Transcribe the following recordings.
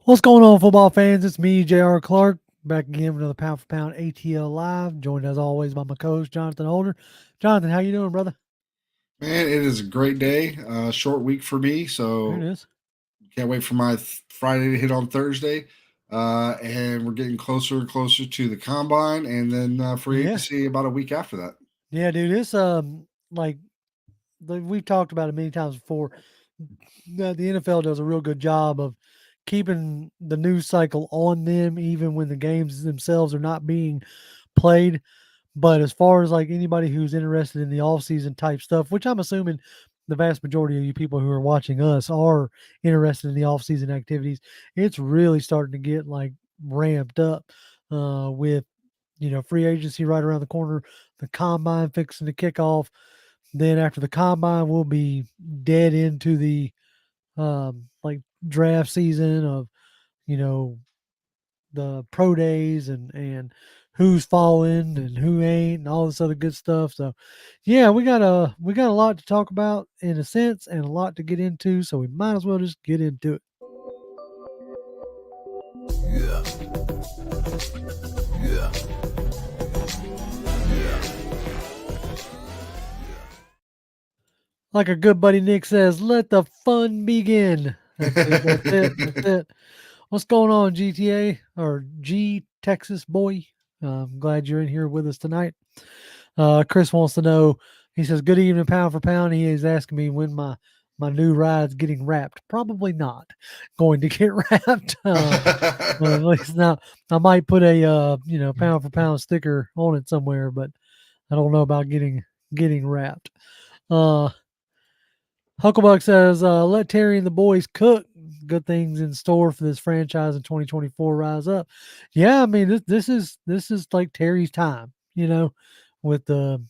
What's going on, football fans? It's me, J.R. Clark, back again with another Pound for Pound ATL Live, joined as always by my co-host, Jonathan Holder. Jonathan, how you doing, brother? Man, it is a great day. Short week for me, There it so is. can't wait for my Friday to hit on Thursday. And we're getting closer and closer to the combine, and then free Yeah, agency about a week after that. yeah, dude. It's like we've talked about it many times before. That the NFL does a real good job of keeping the news cycle on them, even when the games themselves are not being played. But as far as like anybody who's interested in the off season type stuff, which I'm assuming the vast majority of you people who are watching us are interested in the off season activities, it's really starting to get like ramped up with free agency right around the corner, the combine fixing to kick off. Then after the combine, we'll be dead into the like draft season of you know the pro days and who's falling and who ain't and all this other good stuff. So yeah, we got a lot to talk about in a sense and a lot to get into. So we might as well just get into it. Like our good buddy Nick says, let the fun begin. That's it. That's it. That's it. What's going on, GTA or G Texas boy? I'm glad you're in here with us tonight. Chris wants to know. He says, "Good evening, pound for pound." He is asking me when my new ride's getting wrapped. Probably not going to get wrapped. At least now I might put a pound for pound sticker on it somewhere, but I don't know about getting wrapped. Uh, Hucklebuck says, "Let Terry and the boys cook. Good things in store for this franchise in 2024. Rise up." Yeah, I mean this is like Terry's time, with the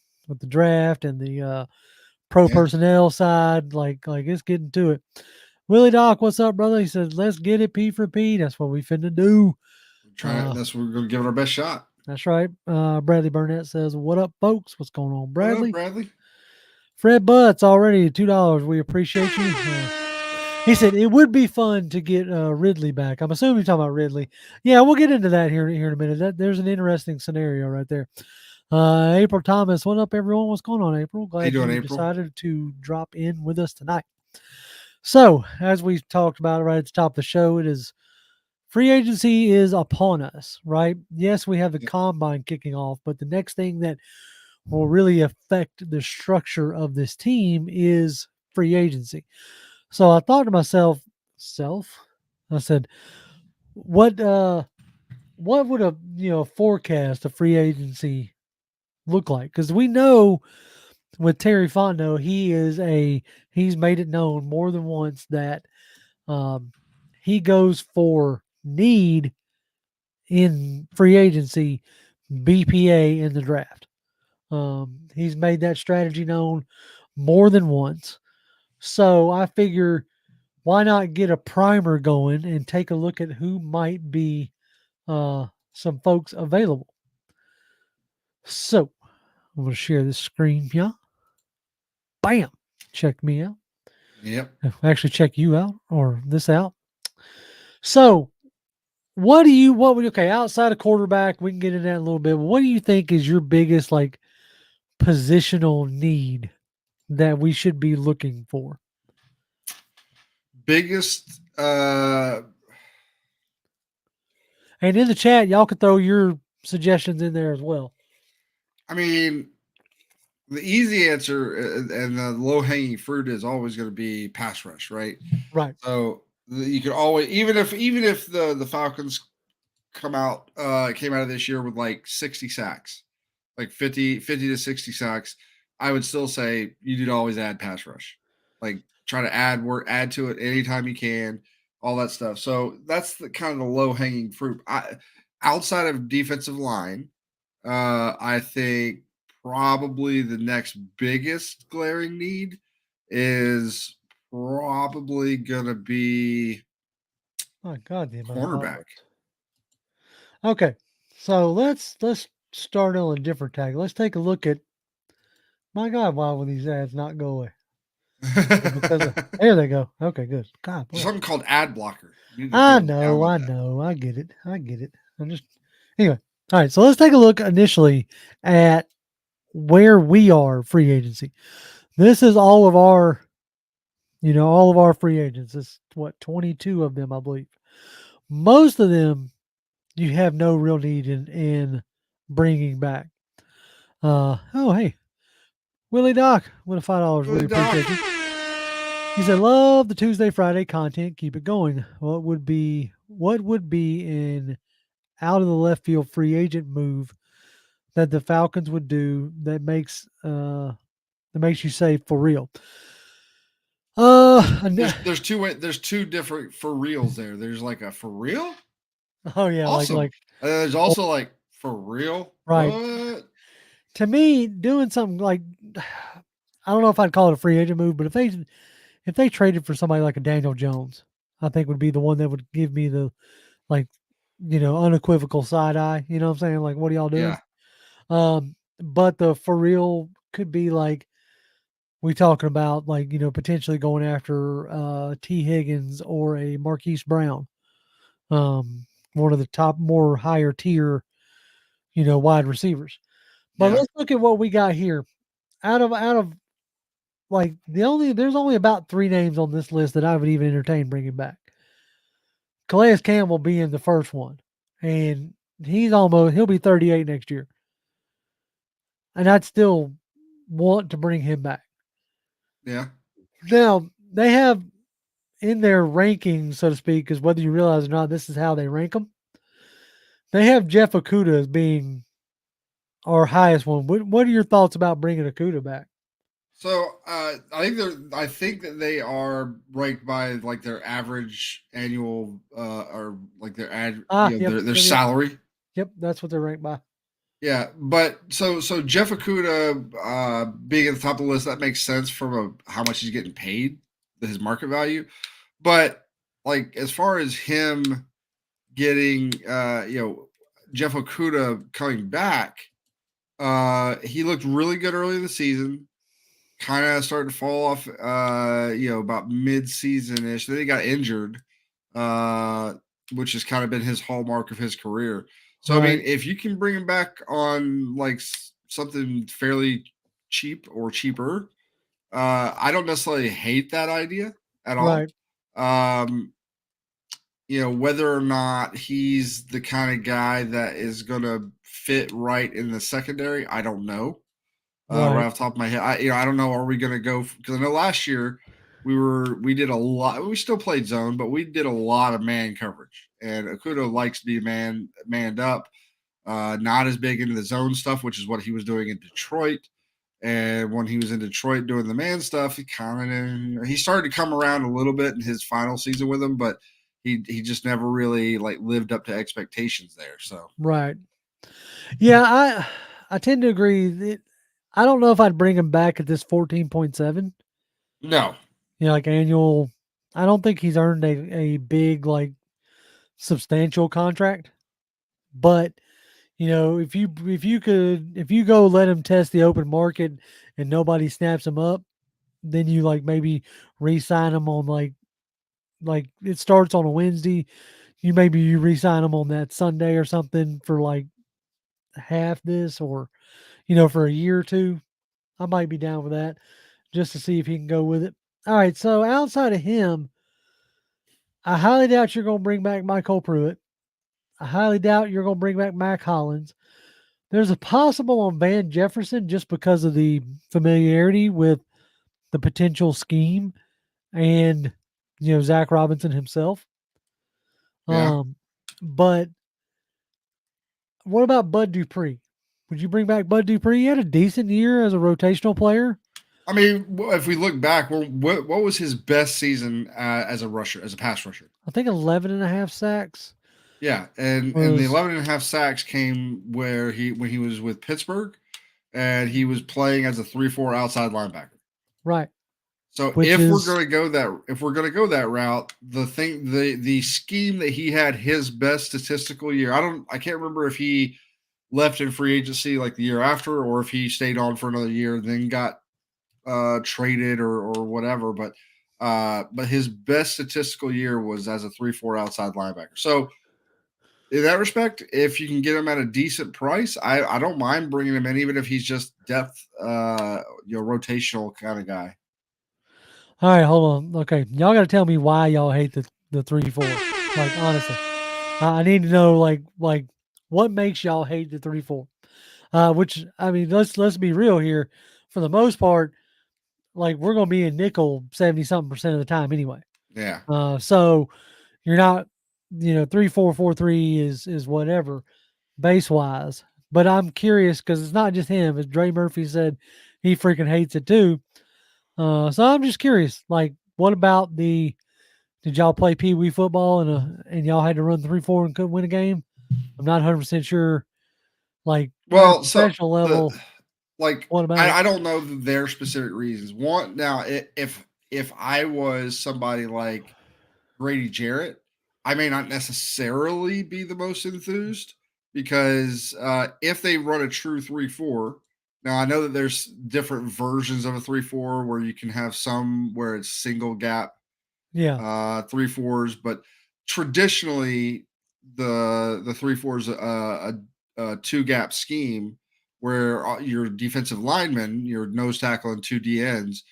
draft and the pro Yeah, personnel side. Like it's getting to it. Willie Doc, what's up, brother? He says, "Let's get it P for P." That's what we finna do. we're trying. Uh, That's what we're gonna give it our best shot. that's right. Bradley Burnett says, "What up, folks? What's going on, What up, Bradley?" Bradley? Fred Butts already $2. We appreciate you. He said it would be fun to get Ridley back. I'm assuming you're talking about Ridley. Yeah, we'll get into that here in a minute. There's an interesting scenario right there. April Thomas, what up, everyone? What's going on, April? How you Glad doing, you April? decided to drop in with us tonight. So, as we talked about right at the top of the show, it is free agency is upon us, right? Yes, we have the Yeah. combine kicking off, but the next thing that will really affect the structure of this team is free agency. So I thought to myself, I said, what what would a forecast of free agency look like? Because we know with Terry Fontenot, he's made it known more than once that um, he goes for need in free agency, BPA in the draft. He's made that strategy known more than once. So I figure why not get a primer going and take a look at who might be some folks available. So I'm going to share this screen here. Bam! Check me out. Yep. Actually, check you out or this out. So what would okay, outside of quarterback, we can get into that in a little bit. But what do you think is your biggest like positional need that we should be looking for? Biggest. And in the chat, y'all could throw your suggestions in there as well. I mean, the easy answer and the low hanging fruit is always going to be pass rush, right? Right. So you could always, even if the Falcons came out of this year with like 60 sacks, like 50 to 60 sacks, I would still say you need to always add pass rush. Like try to add to it anytime you can, all that stuff. So that's the kind of the low hanging fruit. Outside of defensive line, I think probably the next biggest glaring need is probably gonna be My God, the amount of hot cornerback. dogs. Okay, so let's start on a different tag. Let's take a look at. My God, why will these ads not go away? because of there they go. Okay, good. God There's bless. something called ad blocker. You need to I go know, download I that. know, I get it. I get it. I'm just anyway. All right, so let's take a look initially at where we are free agency. This is all of our, all of our free agents. It's what 22 of them, I believe. Most of them you have no real need in bringing back. Oh hey, Willie Doc with a $5. Really, Really Doc? appreciate you. He said, "Love the Tuesday Friday content. Keep it going. What would be an out of the left field free agent move that the Falcons would do that makes you say for real?" Uh, There's two different for reals there. There's like a for real, oh yeah, awesome. And then there's oh, also like for real, right. what? To me, doing something like I don't know if I'd call it a free agent move, but if they traded for somebody like a Daniel Jones, I think would be the one that would give me the like unequivocal side eye. You know what I'm saying? Like, what are y'all doing? Yeah, But the for real could be like we talking about like potentially going after T Higgins or a Marquise Brown, um, one of the top more higher tier wide receivers. But yeah. let's look at what we got here. Out of like there's only about three names on this list that I would even entertain bringing back. Calais Campbell being the first one, and he'll be 38 next year, and I'd still want to bring him back. Yeah. Now they have in their rankings, so to speak, because whether you realize or not, this is how they rank them. They have Jeff Okuda as being our highest one. What are your thoughts about bringing Okuda back? So I think that they are ranked by like their average annual or like their Yep, their yep, yep, salary. yep. That's what they're ranked by. Yeah, but so Jeff Okuda being at the top of the list, that makes sense from how much he's getting paid, his market value. But like as far as him getting Jeff Okuda coming back, he looked really good early in the season. Kind of started to fall off, about mid-season ish. Then he got injured, uh, which has kind of been his hallmark of his career. So I mean, Right, if you can bring him back on like something fairly cheap or cheaper, I don't necessarily hate that idea at all. right, Um, whether or not he's the kind of guy that is going to fit right in the secondary, I don't know. Right right, off the top of my head, I don't know. Are we going to go? Because I know last year we did a lot. We still played zone, but we did a lot of man coverage. And Akudo likes to be manned up. Not as big into the zone stuff, which is what he was doing in Detroit. And when he was in Detroit doing the man stuff, he started to come around a little bit in his final season with him, but he just never really like lived up to expectations there. So right. Yeah, I tend to agree. I don't know if I'd bring him back at this 14.7. no, Like annual. I don't think he's earned a big like substantial contract. But if you go let him test the open market and nobody snaps him up, then you like maybe re-sign him on like it starts on a Wednesday. You re-sign him on that Sunday or something for like half this or for a year or two. I might be down with that just to see if he can go with it. All right, so outside of him, I highly doubt you're going to bring back Michael Pruitt. I highly doubt you're going to bring back Mac Hollins. There's a possible on Van Jefferson just because of the familiarity with the potential scheme and Zach Robinson himself. yeah. But what about Bud Dupree? Would you bring back Bud Dupree? He had a decent year as a rotational player. I mean, if we look back, what was his best season as a rusher, as a pass rusher? I think 11 and a half sacks Yeah, and the was 11 and a half sacks came when he was with Pittsburgh, and he was playing as a 3-4 outside linebacker. right, So which is if we're going to go that route, the scheme that he had his best statistical year. I can't remember if he left in free agency like the year after or if he stayed on for another year then got traded or whatever, but his best statistical year was as a 3-4 outside linebacker. So in that respect, if you can get him at a decent price, I don't mind bringing him in, even if he's just depth, rotational kind of guy. All right, hold on. Okay, y'all got to tell me why y'all hate the 3-4. Like honestly, I need to know like what makes y'all hate the 3-4. Which I mean, let's be real here. For the most part, like we're gonna be in nickel 70 something% of the time anyway. Yeah. So you're not, 3-4-4-3 is whatever base wise. But I'm curious because it's not just him. As Dre Murphy said, he freaking hates it too. So I'm just curious, like, what about the? Did y'all play Pee Wee football and y'all had to run 3-4 and couldn't win a game? I'm not 100% sure. Like at a Well, so professional the level, like what about it? I don't know their specific reasons. One now, if I was somebody like Grady Jarrett, I may not necessarily be the most enthused because if they run a true 3-4, now I know that there's different versions of a 3-4 where you can have some where it's single gap Yeah, 3-4s, but traditionally the 3-4 is a two gap scheme where your defensive linemen, your nose tackle and two D ends,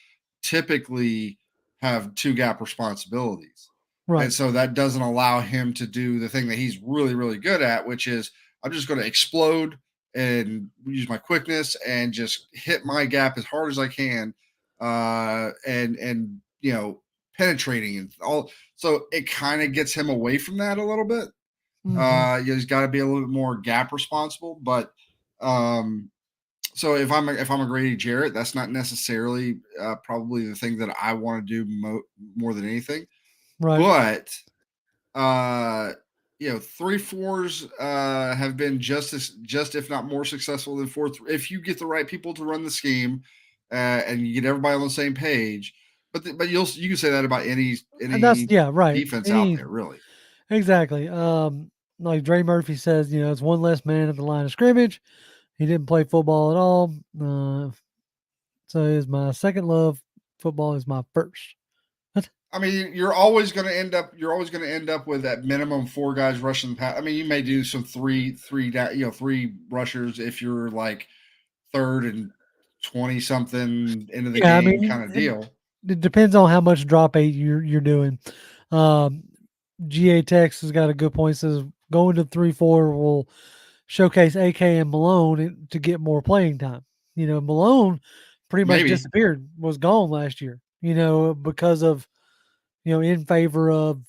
typically have two gap responsibilities. And right. so that doesn't allow him to do the thing that he's really, really good at, which is I'm just going to explode and use my quickness and just hit my gap as hard as I can. And penetrating and all. So it kind of gets him away from that a little bit. Hmm. He's got to be a little bit more gap responsible. But um, so if I'm a Grady Jarrett, that's not necessarily probably the thing that I want to do more than anything. Right. But 3-4s have been just if not more successful than 4. If you get the right people to run the scheme and you get everybody on the same page. But you can say that about And that's any yeah, right. defense out Any there, really. exactly. Like Dre Murphy says, it's one less man at the line of scrimmage. He didn't play football at all. So is my second love. Football is my first. I mean, you're always going to end up with at minimum four guys rushing the pass. I mean, you may do some three rushers if you're like third and 20 something into the Yeah, I game mean, kind of deal. it depends on how much drop eight you're doing. Um, GA Tex has got a good point. Says going to 3-4 will showcase AK and Malone to get more playing time. Malone pretty much Maybe. disappeared, was gone last year. Because of in favor of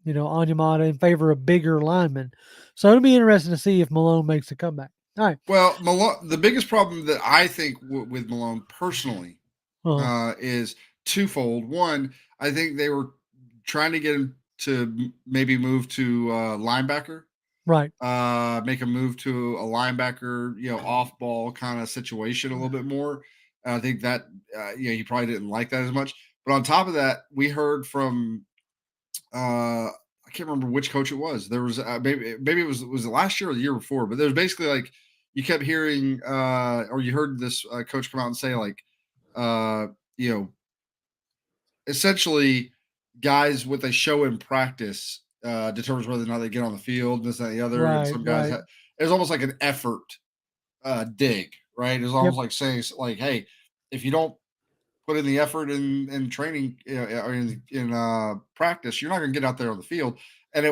Onyemata, in favor of bigger linemen. So it'll be interesting to see if Malone makes a comeback. All right. Well, Malone, the biggest problem that I think with Malone personally Uh, is twofold. One, I think they were trying to get him to maybe move to linebacker, right. make a move to a linebacker, off ball kind of situation a little bit more. I think that, he probably didn't like that as much. But on top of that, we heard from I can't remember which coach it was. There was maybe it was it last year or the year before, but there's basically like you kept hearing or you heard this coach come out and say like uh, you know essentially guys what they show in practice determines whether or not they get on the field, this that, and the other, and Right. some guys Right. it's almost like an effort dig, right? It's Yep. almost like saying like, hey, if you don't put in the effort in training or in practice, you're not going to get out there on the field. And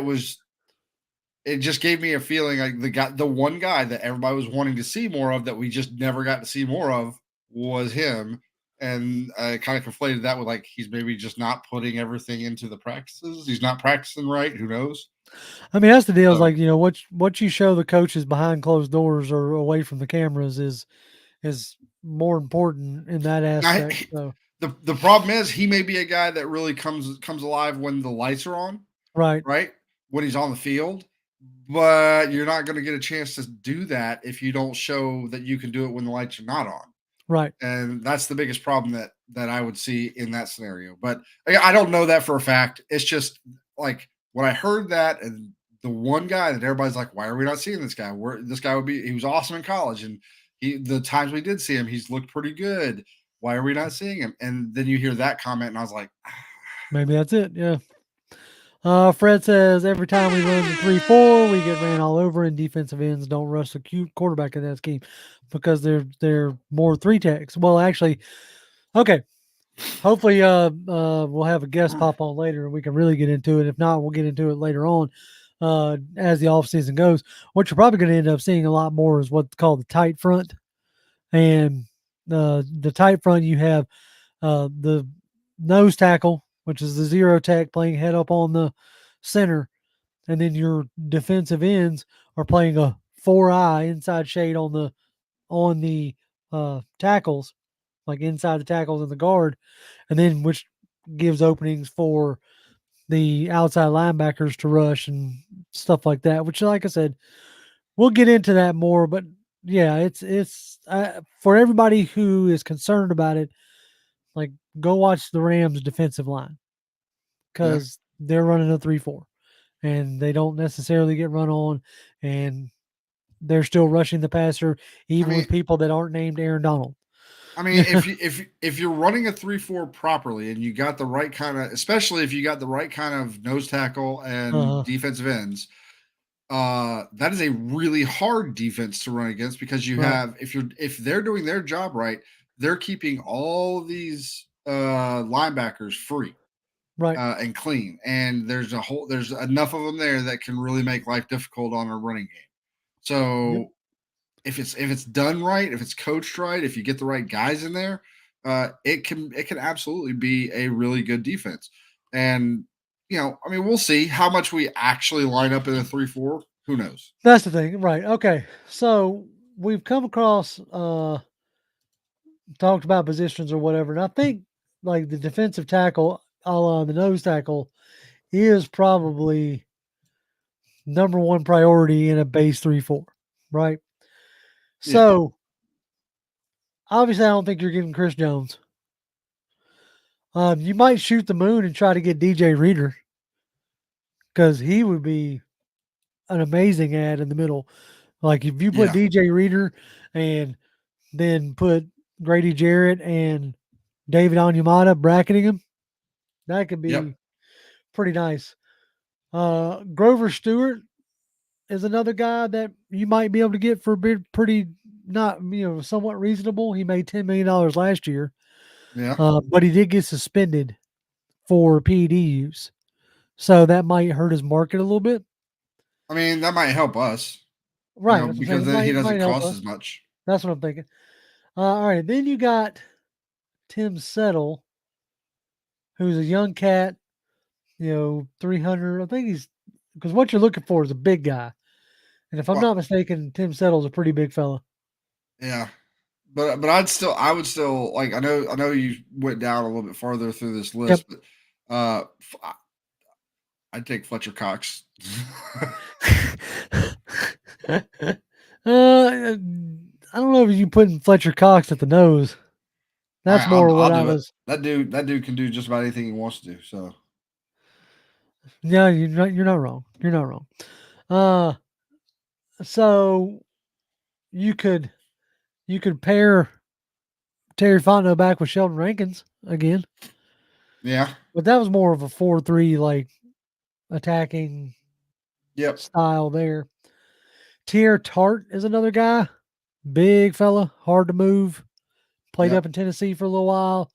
it just gave me a feeling like the one guy that everybody was wanting to see more of that we just never got to see more of was him. And I kind of conflated that with like he's maybe just not putting everything into the practices. He's not practicing right. Who knows? I mean, that's the deal. Is So like what you show the coaches behind closed doors or away from the cameras is more important in that now aspect. So the problem is he may be a guy that really comes alive when the lights are on, right. right? When he's on the field, but you're not going to get a chance to do that if you don't show that you can do it when the lights are not on. Right. And that's the biggest problem that I would see in that scenario. But I don't know that for a fact. It's just like when I heard that, and the one guy that everybody's like, "Why are we not seeing this guy? Where this guy would be? He was awesome in college, and the times we did see him, he's looked pretty good." Why are we not seeing him? And then you hear that comment, and I was like, Maybe that's it. Yeah. Fred says every time we run the 3-4, we get ran all over, and defensive ends don't rush the quarterback in that scheme because they're more three techs. Well, actually, okay. Hopefully, we'll have a guest pop on later, and we can really get into it. If not, we'll get into it later on as the off season goes. What you're probably going to end up seeing a lot more is what's called the tight front, and the tight front you have the nose tackle, which is the zero tech playing head up on the center, and then your defensive ends are playing a 4-eye inside shade on the tackles, like inside the tackles and the guard, and then which gives openings for the outside linebackers to rush and stuff like that. Which, like I said, we'll get into that more. But yeah, it's for everybody who is concerned about it. Like, go watch the Rams' defensive line yeah. because they're running a 3-4, and they don't necessarily get run on, and they're still rushing the passer, I even mean, with people that aren't named Aaron Donald. if you're running a 3-4 properly and you got the right kind of, especially if you got the right kind of nose tackle and uh, defensive ends, that is a really hard defense to run against because you right, have if they're doing their job right, they're keeping all of these linebackers free right. and clean, and there's enough of them there that can really make life difficult on a running game. Yep. So if it's done right, if it's coached right, if you get the right guys in there, it can absolutely be a really good defense. And I mean, we'll see how much we actually line up in a 3-4. Who knows? That's the thing, right? Okay, so we've come across talked about positions or whatever, and I think like the defensive tackle, a la the nose tackle, is probably number one priority in a base 3-4, right? Yeah, So obviously, I don't think you're getting Chris Jones. You might shoot the moon and try to get DJ Reader because he would be an amazing ad in the middle. Like if you put yeah, DJ Reader and then put Grady Jarrett and David Onyemata bracketing him, that could yep, be pretty nice. Grover Stewart is another guy that you might be able to get for pretty not somewhat reasonable. He made $10 million last year, yeah. but he did get suspended for PED use, so that might hurt his market a little bit. I mean, that might help us, Right, that's what I'm saying. because It then he might doesn't help cost us. as much. That's what I'm thinking. All right, then you got Tim Settle, who's a young cat. 300. I think he's because what you're looking for is a big guy, and if I'm Well, not mistaken, Tim Settle's a pretty big fella. yeah, but I would still like. I know you went down a little bit farther through this Yep. list, but I'd take Fletcher Cox. I don't know if you putting Fletcher Cox at the nose. That's more I'll what I do it. was. That dude can do just about anything he wants to do. So Yeah, you're not wrong. You're not wrong. Uh, so you could pair Terry Fontenot back with Sheldon Rankins again, yeah, but that was more of a 4-3 like attacking yep, style there. Tier Tart is another guy, big fella, hard to move. Played yep. up in Tennessee for a little while.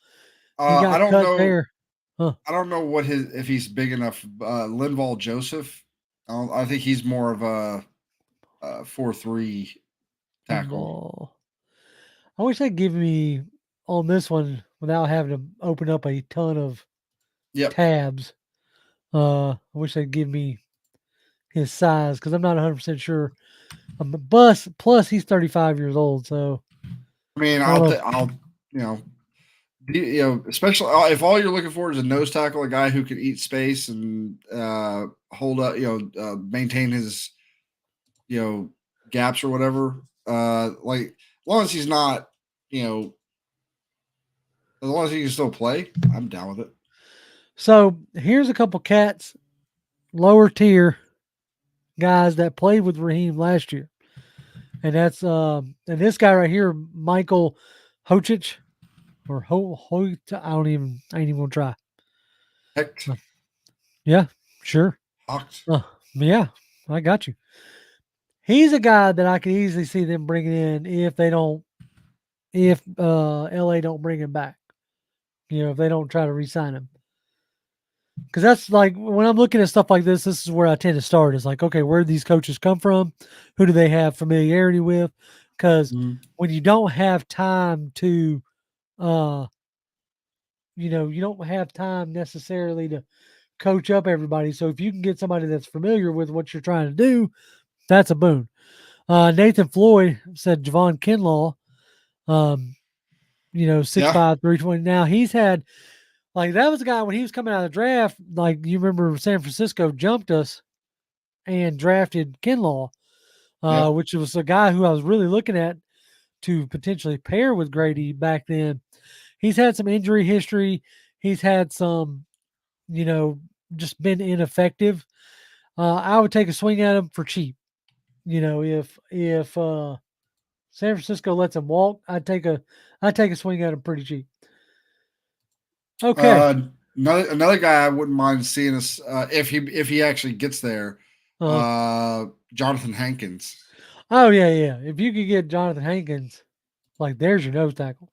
He I got don't cut know. there. Huh. I don't know what his if he's big enough. Linval Joseph. I think he's more of a 4-3 tackle. Pinball. I wish they'd give me on this one without having to open up a ton of Yep. tabs. I wish they'd give me his size because I'm not 100% sure. Bus plus he's 35 years old, so I mean, I don't know. I'll you know especially if all you're looking for is a nose tackle, a guy who can eat space and hold up, maintain his you know gaps or whatever. Like as long as he's not, you know, as long as he can still play, I'm down with it. So here's a couple cats, lower tier guys that played with Raheem last year, and that's and this guy right here, Michael Hochich. or I ain't even gonna try. Hecht. Uh, yeah, sure. Hocht. Yeah, I got you. He's a guy that I could easily see them bringing in if LA don't bring him back. If they don't try to re-sign him. Because that's like when I'm looking at stuff like this is where I tend to start. Is like, okay, where do these coaches come from? Who do they have familiarity with? Because Mm. when you don't have time to, uh, you don't have time necessarily to coach up everybody. So if you can get somebody that's familiar with what you're trying to do, that's a boon. Nathan Floyd said Javon Kinlaw, um, Yeah. 6'5", 320. Now he's had like that was a guy when he was coming out of the draft. Like you remember, San Francisco jumped us and drafted Kinlaw, Yep. which was a guy who I was really looking at to potentially pair with Grady back then. He's had some injury history. He's had some, you know, just been ineffective. I would take a swing at him for cheap. If San Francisco lets him walk, I'd take a swing at him pretty cheap. Okay. Uh, another guy I wouldn't mind seeing us if he actually gets there. Uh, Jonathan Hankins. oh yeah, yeah. If you could get Jonathan Hankins, like there's your nose tackle.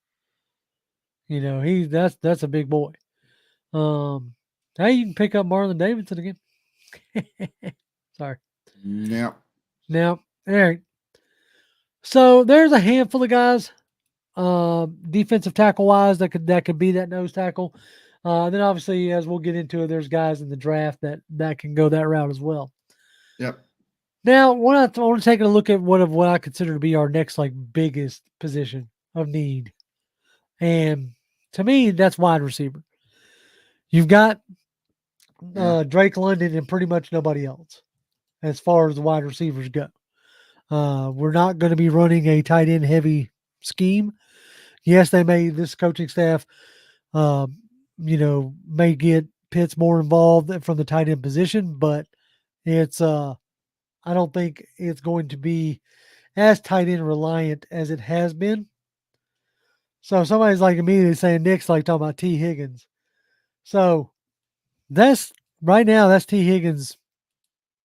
That's a big boy. Um, hey, you can pick up Marlon Davidson again. Sorry. Yeah. Now, all right. So there's a handful of guys, defensive tackle wise, that could be that nose tackle. Then obviously, as we'll get into it, there's guys in the draft that can go that route as well. Yep. Now, I want to take a look at what I consider to be our next like biggest position of need, and to me, that's wide receiver. You've got Yeah. Drake London and pretty much nobody else as far as the wide receivers go. We're not going to be running a tight end heavy scheme. Yes, this coaching staff, um, may get Pitts more involved from the tight end position, but I don't think it's going to be as tight end reliant as it has been. So somebody's like immediately saying Nick's like talking about T Higgins. So that's right now, that's T Higgins'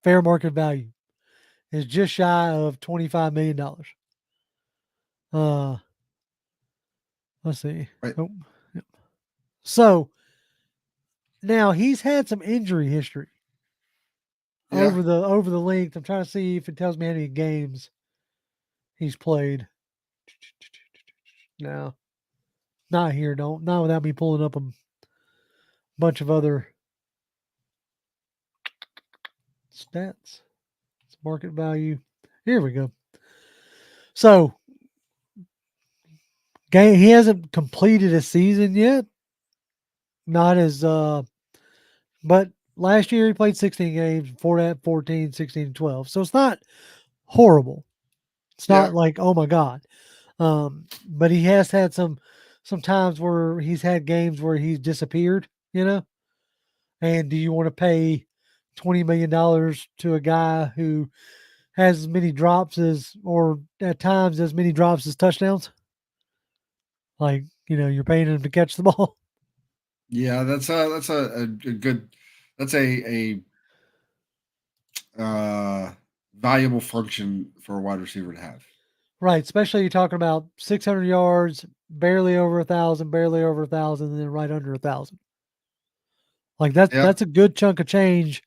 fair market value is just shy of $25 million. Uh, let's see. Right. Oh, yep. So now he's had some injury history Yeah. over the length. I'm trying to see if it tells me how many games he's played. No, not here. Not without me pulling up a bunch of other stats. It's market value. Here we go. So he hasn't completed a season yet. Not as but last year he played 16 games, before that 14, 16, and 12. So it's not horrible. It's Yeah. not like, oh my God. But he has had some times where he's had games where he's disappeared. And do you want to pay $20 million to a guy who has as many drops or at times as many drops as touchdowns? Like, you're paying him to catch the ball. Yeah. That's a good. That's a valuable function for a wide receiver to have. Right. Especially you're talking about 600 yards, barely over 1,000, barely over 1,000, and then right under 1,000. Like Yep. that's a good chunk of change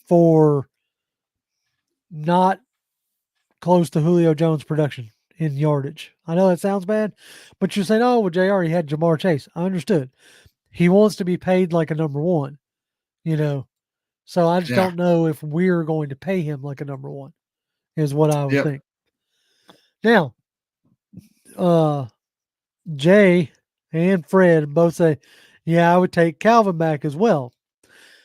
for not close to Julio Jones' production in yardage. I know that sounds bad, but you're saying, oh, well, JR, he had Jamar Chase. I understood. He wants to be paid like a number one, you know. So I just Yeah. don't know if we're going to pay him like a number one, is what I would Yep. think. Now, uh, Jay and Fred both say, yeah, I would take Calvin back as well.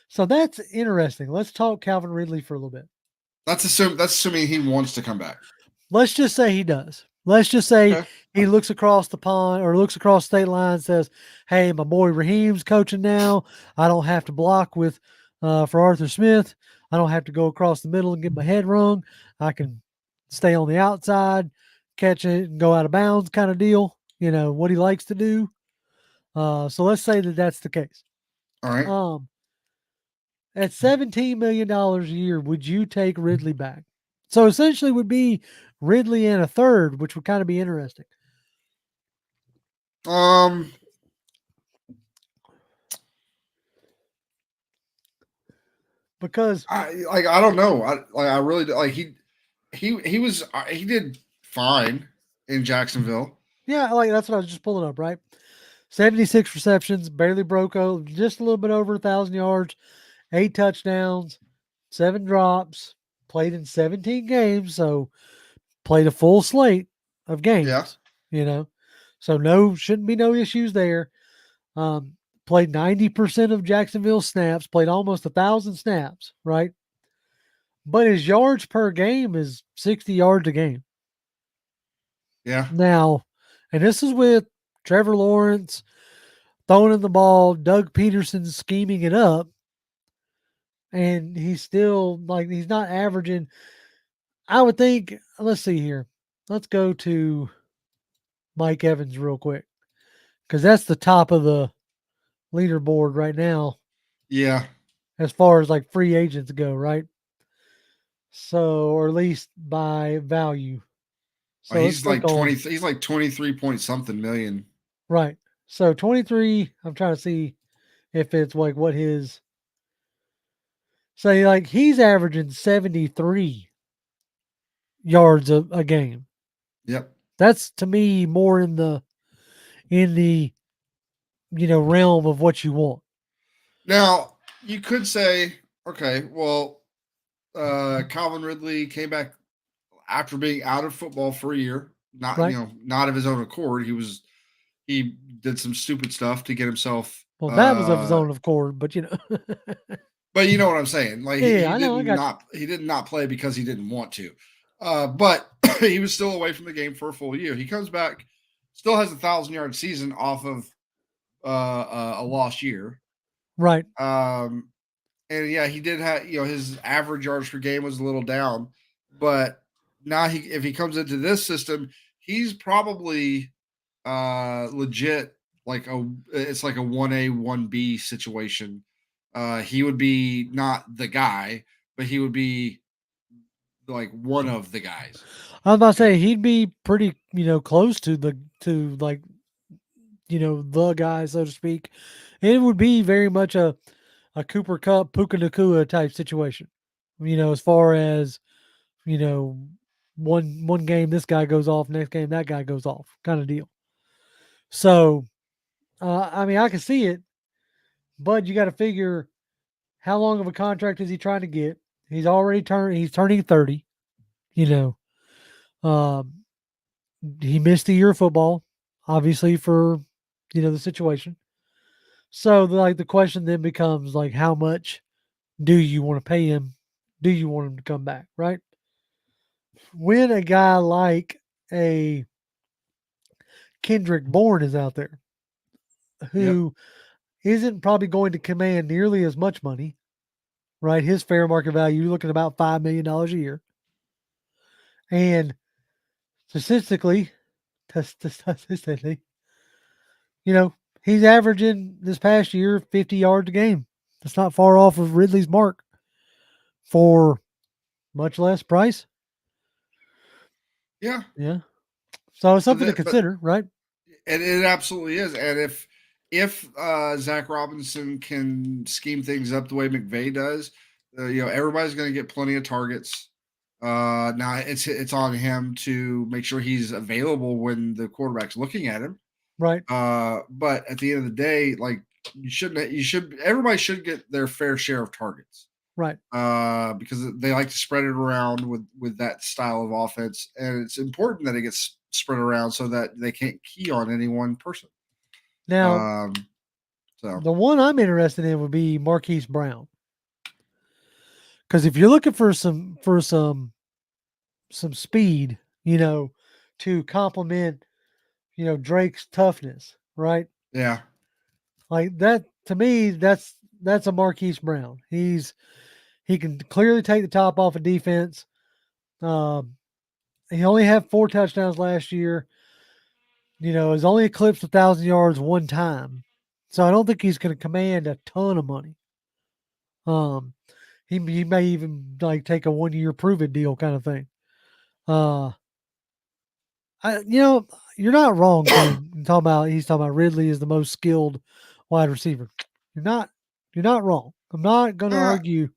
So that's interesting. Let's talk Calvin Ridley for a little bit. That's assuming he wants to come back. Let's just say he does. Let's just say Okay. he looks across the pond or looks across state line and says, hey, my boy Raheem's coaching now. I don't have to block for Arthur Smith. I don't have to go across the middle and get my head rung. I can stay on the outside, catch it and go out of bounds kind of deal. What he likes to do. So let's say that that's the case. All right. Um, at $17 million a year, would you take Ridley back? So essentially, would be Ridley and a third, which would kind of be interesting Um, because I don't know. I really like he did fine in Jacksonville. yeah, like that's what I was just pulling up, right? 76 receptions, barely broke out, just a little bit over 1,000 yards, 8 touchdowns, 7 drops, played in 17 games, so played a full slate of Yeah. games, you know. So no shouldn't be no issues there. Um, played 90% of Jacksonville snaps, played almost 1,000 snaps, right? But his yards per game is 60 yards a game. Yeah. Now, and this is with Trevor Lawrence throwing in the ball, Doug Peterson scheming it up, and he's still like he's not averaging. I would think. Let's see here. Let's go to Mike Evans real quick because that's the top of the leaderboard right now Yeah. as far as like free agents go, right? So, or at least by value. So let's He's click like 20. on He's like 23 point something million. right. So 23. I'm trying to see if it's like what his say like he's averaging 73 yards a game. Yep. That's to me more in the realm of what you want, Now you could say, okay, well, Calvin Ridley came back after being out of football for a year. Not right? not of his own accord. He did some stupid stuff to get himself. Well, that was of his own accord, but But you know what I'm saying. Like yeah, I know, I got you. he did not play because he didn't want to. But he was still away from the game for a full year. He comes back, still has 1,000 yard season off of a lost year. Right, Um, and yeah, he did have his average yards per game was a little down, but now if he comes into this system, he's probably legit like it's like a 1A 1B situation. He would be not the guy, but he would be like one of the guys. I was about to say he'd be pretty, close to like the guy, so to speak. It would be very much a Cooper Cup, Puka Nakua type situation. As far as you know, one game this guy goes off, next game that guy goes off, kind of deal. So, I mean, I can see it, but you got to figure how long of a contract is he trying to get? He's turning 30. You um, he missed a year of football, obviously for the situation. So the question then becomes like, how much do you want to pay him? Do you want him to come back? Right? When a guy like a Kendrick Bourne is out there, Yep. who isn't probably going to command nearly as much money, right? His fair market value, you're looking at about $5 million a year. And statistically, statistically, you know, he's averaging this past year 50 yards a game. That's not far off of Ridley's mark for much less price. Yeah. Yeah. So it's But something to but consider, right? it absolutely is. And if Zach Robinson can scheme things up the way McVay does, everybody's going to get plenty of targets. Now it's on him to make sure he's available when the quarterback's looking at him. Right. But at the end of the day, like everybody should get their fair share of targets. Right. Because they like to spread it around with that style of offense, and it's important that it gets spread around so that they can't key on any one person. Now, Um, so the one I'm interested in would be Marquise Brown. Because if you're looking for some speed, to complement, Drake's toughness, right? yeah, Like that to me, that's a Marquise Brown. He can clearly take the top off of defense. Um, he only had 4 touchdowns last year. has only eclipsed 1,000 yards one time, so I don't think he's going to command a ton of money. Um, he may even like take a 1 year prove it deal kind of thing. Uh, you're not wrong saying he's talking about Ridley is the most skilled wide receiver. You're not you're not wrong. I'm not going to Uh, argue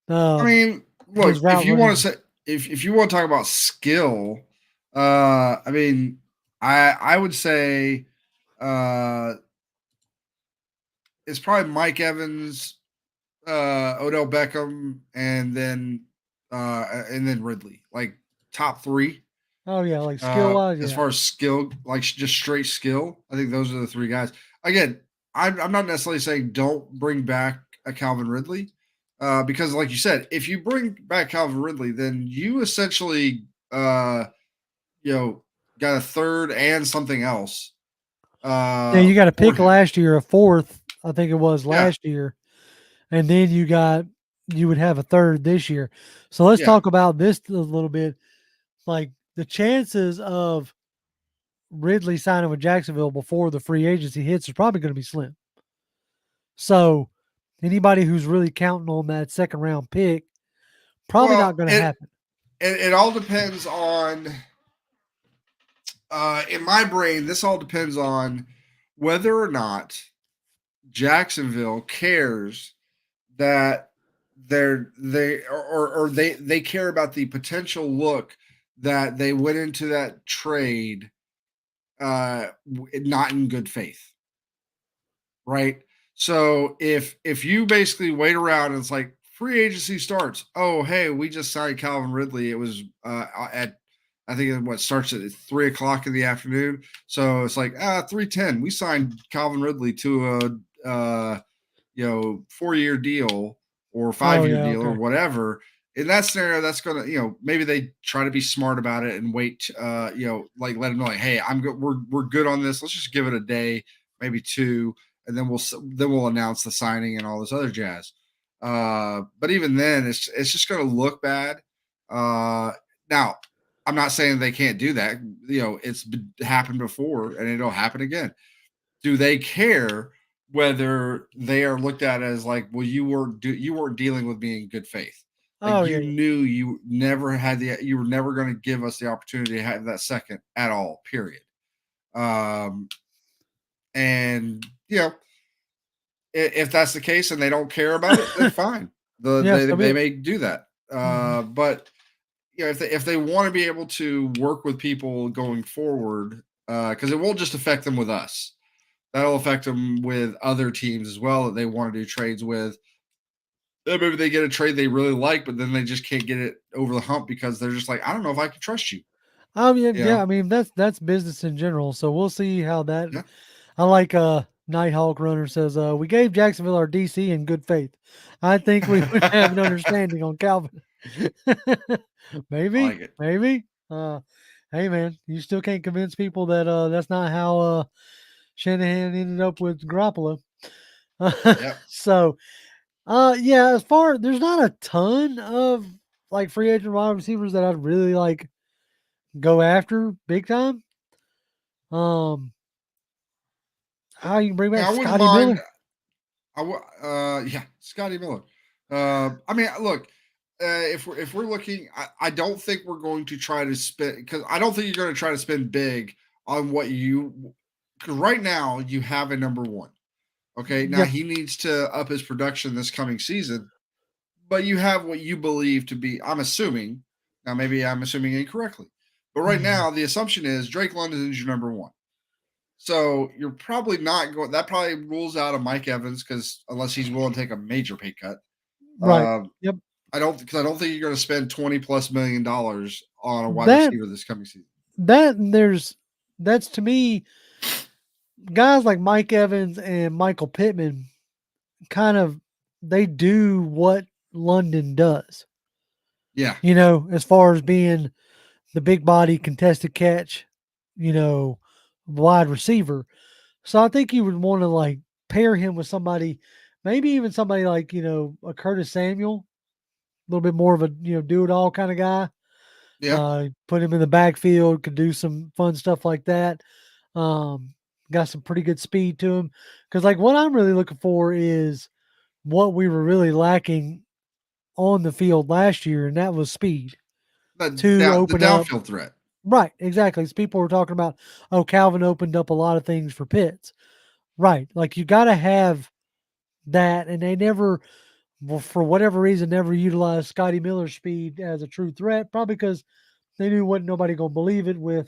I um, mean, look, his if route you want to running. say if you want to talk about skill, I mean, I would say uh it's probably Mike Evans, Odell Beckham, and then Ridley, like top three. Oh yeah, like skill wise, As yeah. far as skill, like just straight skill, I think those are the three guys. Again, I'm not necessarily saying don't bring back a Calvin Ridley, because like you said, if you bring back Calvin Ridley, then you essentially, you know, got a third and something else, Yeah, you got a for pick him. last year, a fourth, I think it was Yeah, last year, and then you would have a third this year. So let's yeah. talk about this a little bit. Like the chances of Ridley signing with Jacksonville before the free agency hits is probably going to be slim. So anybody who's really counting on that second round pick, probably not Well, going to it happen. it, it all depends on. In my brain, this all depends on whether or not Jacksonville cares that they care about the potential look that they went into that trade not in good faith, right? So if you basically wait around and it's like free agency starts, oh hey, we just signed Calvin Ridley. It was at I think what starts at 3 o'clock in the afternoon. So it's like 3:10. We signed Calvin Ridley to a 4-year deal or Oh 5-year yeah, deal or okay. whatever. In that scenario, that's gonna, maybe they try to be smart about it and wait, like let them know, like, hey, we're good on this. Let's just give it a day, maybe two, and then we'll announce the signing and all this other jazz. But even then, it's just gonna look bad. Now, I'm not saying they can't do that. It's happened before and it'll happen again. Do they care whether they are looked at as like, well, you weren't dealing with me in good faith. Like Oh you yeah, yeah. knew you were never going to give us the opportunity to have that second at all, period. Um, and if that's the case and they don't care about it, then fine. Yeah, They so be they it. may do that. Mhm. But if they want to be able to work with people going forward, because it won't just affect them with us, that'll affect them with other teams as well that they want to do trades with. Then maybe they get a trade they really like, but then they just can't get it over the hump because they're just like, I don't know if I can trust you. Yeah, You yeah. know? I mean, that's business in general. So we'll see how that. Yeah. I like Nighthawk Runner says we gave Jacksonville our DC in good faith. I think we would have an understanding on Calvin. I Maybe, like it. maybe. Hey man, you still can't convince people that that's not how Shanahan ended up with Garoppolo. Yep. So yeah, as far there's not a ton of like free agent wide receivers that I'd really like go after big time. Um, how you can bring back Yeah, I wouldn't Scotty mind. Miller? Yeah, Scotty Miller. I mean, look, if we're looking, I don't think we're going to try to spend because I don't think you're going to try to spend big on what you because right now you have a number one. Okay, now Yep. he needs to up his production this coming season, but you have what you believe to be. I'm assuming now, maybe I'm assuming incorrectly, but right Mhm. now the assumption is Drake London is your number one. So you're probably not going. That probably rules out a Mike Evans because unless he's willing to take a major pay cut, Right. um, Yep. I don't think you're going to spend $20+ million on a wide That receiver this coming season. that and that's to me guys like Mike Evans and Michael Pittman kind of they do what London does. Yeah, As far as being the big body contested catch, you know, wide receiver. So I think you would want to like pair him with somebody, maybe even somebody like, a Curtis Samuel, a little bit more of a, do it all kind of guy. Yeah. Put him in the backfield, could do some fun stuff like that. Um, got some pretty good speed to him. Because like what I'm really looking for is what we were really lacking on the field last year, and that was speed to The open up. downfield threat. Right, exactly. As people were talking about, oh, Calvin opened up a lot of things for Pitts. Right, like you got to have that, and they never, well, for whatever reason, never utilized Scotty Miller's speed as a true threat. Probably because they knew wasn't nobody gonna believe it with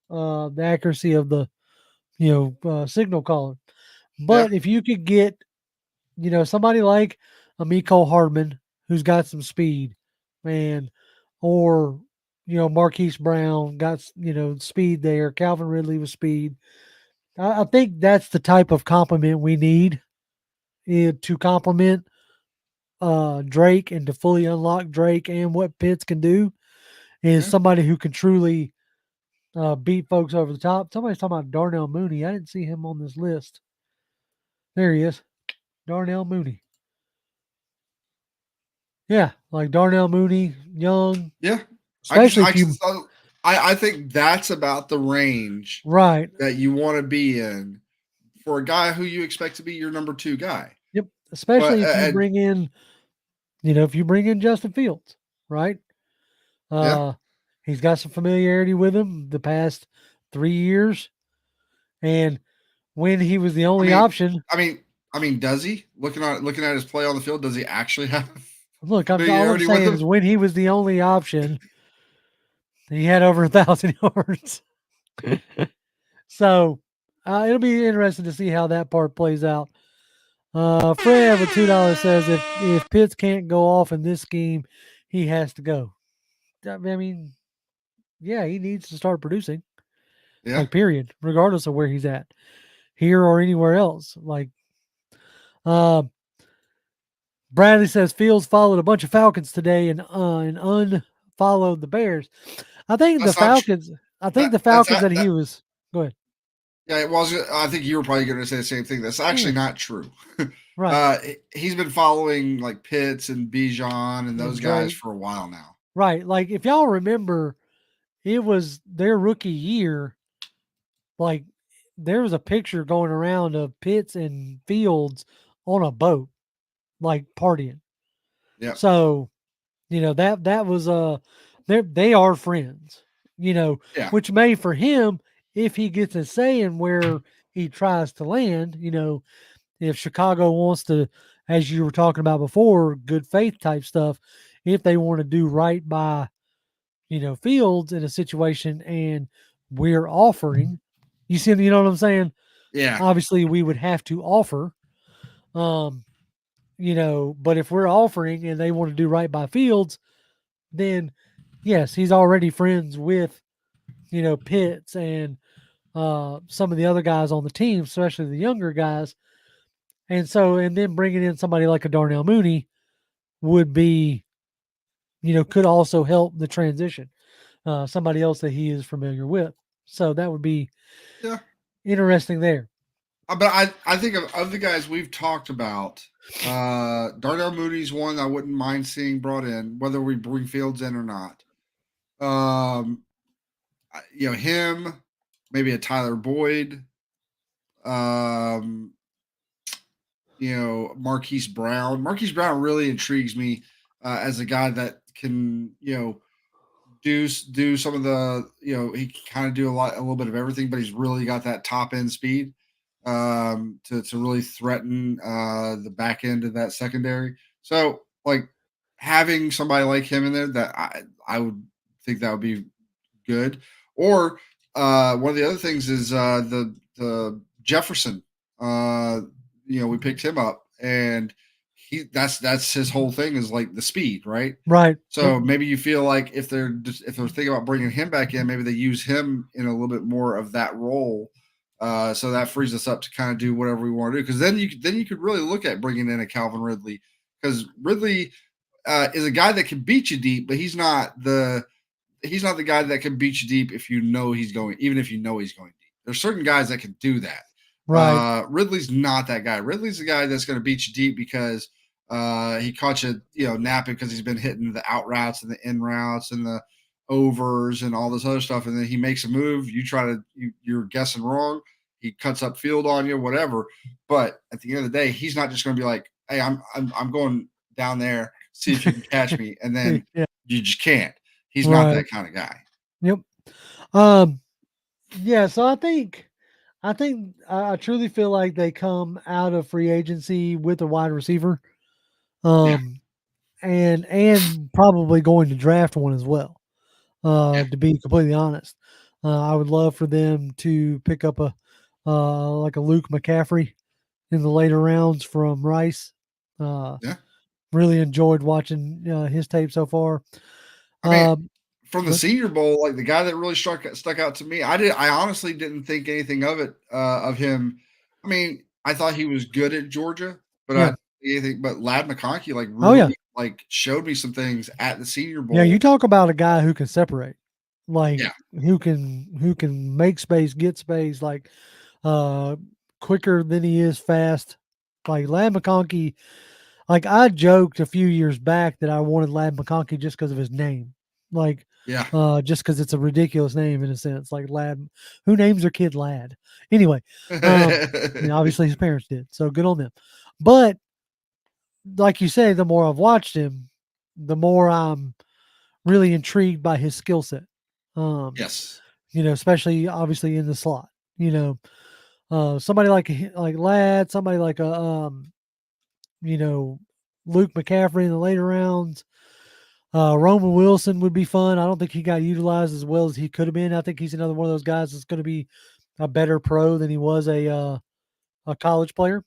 the accuracy of the signal calling. Yeah. But if you could get somebody like a Miko Hardman who's got some speed, man, or Marquise Brown got speed there. Calvin Ridley with speed. I think that's the type of compliment we need to complement Drake and to fully unlock Drake and what Pitts can do is Yeah. somebody who can truly beat folks over the top. Somebody's talking about Darnell Mooney. I didn't see him on this list. There he is, Darnell Mooney. Yeah, like Darnell Mooney, young, Yeah. especially if you I think that's about the range right. that you want to be in for a guy who you expect to be your number 2 guy. Yep, But especially if you bring in, if you bring in Justin Fields, right? yeah. Uh, he's got some familiarity with him the past 3 years, and when he was the I only mean, option. I mean, does he looking at his play on the field? Does he actually have Look, all I'm familiarity with saying is him? when he was the only option, he had over 1,000 yards. So it'll be interesting to see how that part plays out. Fred with $2 says if Pitts can't go off in this scheme, he has to go. I mean, yeah, he needs to start producing. Yeah. Like period, regardless of where he's at, here or anywhere else. Like, uh, Bradley says Fields followed a bunch of Falcons today and unfollowed the Bears. I think the That's not true. Falcons. I think the That's Falcons that that he was. Go ahead. Yeah, it was. I think you were probably going to say the same thing. That's actually Yeah. not true. Right. He's been following like Pitts and Bijan and And those guys Drake. for a while now. Right. Like if y'all remember, it was their rookie year. Like there was a picture going around of Pitts and Fields on a boat, like partying. Yeah, So that was they are friends. yeah, Which may for him if he gets a say in where he tries to land. If Chicago wants to, as you were talking about before, good faith type stuff. If they want to do right by Fields in a situation and we're offering, you know what I'm saying? yeah, Obviously, we would have to offer, but if we're offering and they want to do right by Fields, then yes, he's already friends with, Pitts and some of the other guys on the team, especially the younger guys. And then bringing in somebody like a Darnell Mooney would be, could also help the transition. Somebody else that he is familiar with. So that would be yeah. interesting there. But I think of the guys we've talked about, Darnell Mooney's one I wouldn't mind seeing brought in, whether we bring Fields in or not. Him, maybe a Tyler Boyd, um, Marquise Brown. Marquise Brown really intrigues me as a guy that can, do some of the, he can kind of do a little bit of everything, but he's really got that top end speed to really threaten the back end of that secondary. So like having somebody like him in there, that I would think that would be good. Or one of the other things is the Jefferson. We picked him up, and that's his whole thing is like the speed, right? Right. Yep. So maybe you feel like if they're thinking about bringing him back in, maybe they use him in a little bit more of that role. So that frees us up to kind of do whatever we want to do. Because then you could really look at bringing in a Calvin Ridley, because Ridley is a guy that can beat you deep, but he's not the guy that can beat you deep if you know he's going, even if you know he's going deep. There's certain guys that can do that. Right. Ridley's not that guy. Ridley's the guy that's going to beat you deep because he caught you, napping because he's been hitting the out routes and the in routes and the overs and all this other stuff, and then he makes a move. You try to you're guessing wrong. He cuts up field on you, whatever. But at the end of the day, he's not just going to be like, "Hey, I'm going down there, see if you can catch me," and then Yeah, you just can't. He's not right. that kind of guy. Yep. Um, yeah, so I truly feel like they come out of free agency with a wide receiver. Yeah, Um, and probably going to draft one as well. yeah, To be completely honest, I would love for them to pick up a like a Luke McCaffrey in the later rounds from Rice. Uh, yeah. really enjoyed watching his tape so far. I mean, Um, from the but Senior Bowl, like the guy that really stuck out to me, I honestly didn't think anything of it of him. I mean, I thought he was good at Georgia, but I yeah, didn't see anything. But Lad McConkey like oh yeah, really like showed me some things at the Senior yeah. You Bowl. talk about a guy who can separate, like Yeah, who can make space, get space, like uh, quicker than he is fast. Like Lad McConkey, like I joked a few years back that I wanted Lad McConkey just because of his name, like yeah, just because it's a ridiculous name in a sense. Like Lad, who names their kid Lad? Anyway, um, I mean obviously his parents did, so good on them. But like you say, the more I've watched him, the more I'm really intrigued by his skill set. Um, yes, especially obviously in the slot. You know, somebody like Ladd, somebody like a you know, Luke McCaffrey in the later rounds. Roman Wilson would be fun. I don't think he got utilized as well as he could have been. I think he's another one of those guys that's going to be a better pro than he was a college player.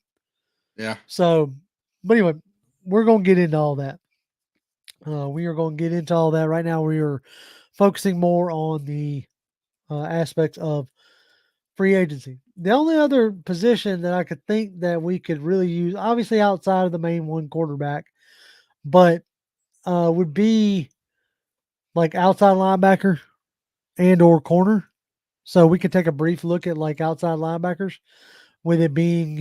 yeah, So, but anyway, we're going to get into all that. We are going to get into all that right now. We are focusing more on the aspects of free agency. The only other position that I could think that we could really use, obviously outside of the main one quarterback, but would be like outside linebacker and or corner. So we could take a brief look at like outside linebackers with it being,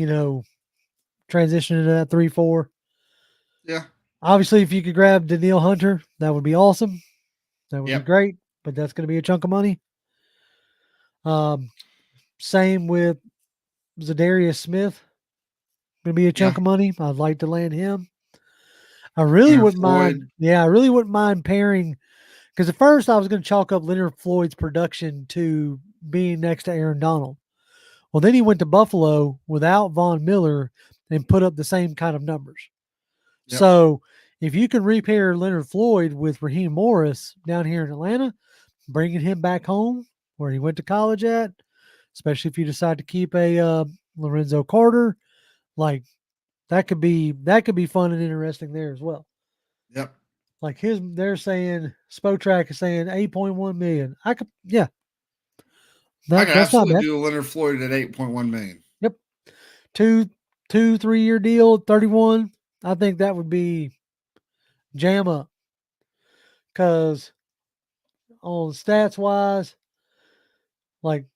transitioning to that 3-4. yeah, Obviously, if you could grab Daniil Hunter, that would be awesome. That would be yep, great, but that's going to be a chunk of money. Um, Same with Zadarius Smith. Going to be a yeah. chunk of money. I'd like to land him. I really Leonard wouldn't Floyd, mind. Yeah, I really wouldn't mind pairing because at first I was going to chalk up Leonard Floyd's production to being next to Aaron Donald. Well, then he went to Buffalo without Von Miller and put up the same kind of numbers. yep, So if you can repair Leonard Floyd with Raheem Morris down here in Atlanta, bringing him back home where he went to college at, especially if you decide to keep a Lorenzo Carter, like that could be fun and interesting there as well. yep. Like they're saying Spotrac is saying 8.1 million. I could, yeah, I that could that's not absolutely bad. do Leonard Floyd at 8.1 million. Yep, two, 3 year deal, 31. I think that would be jam up because on stats wise, like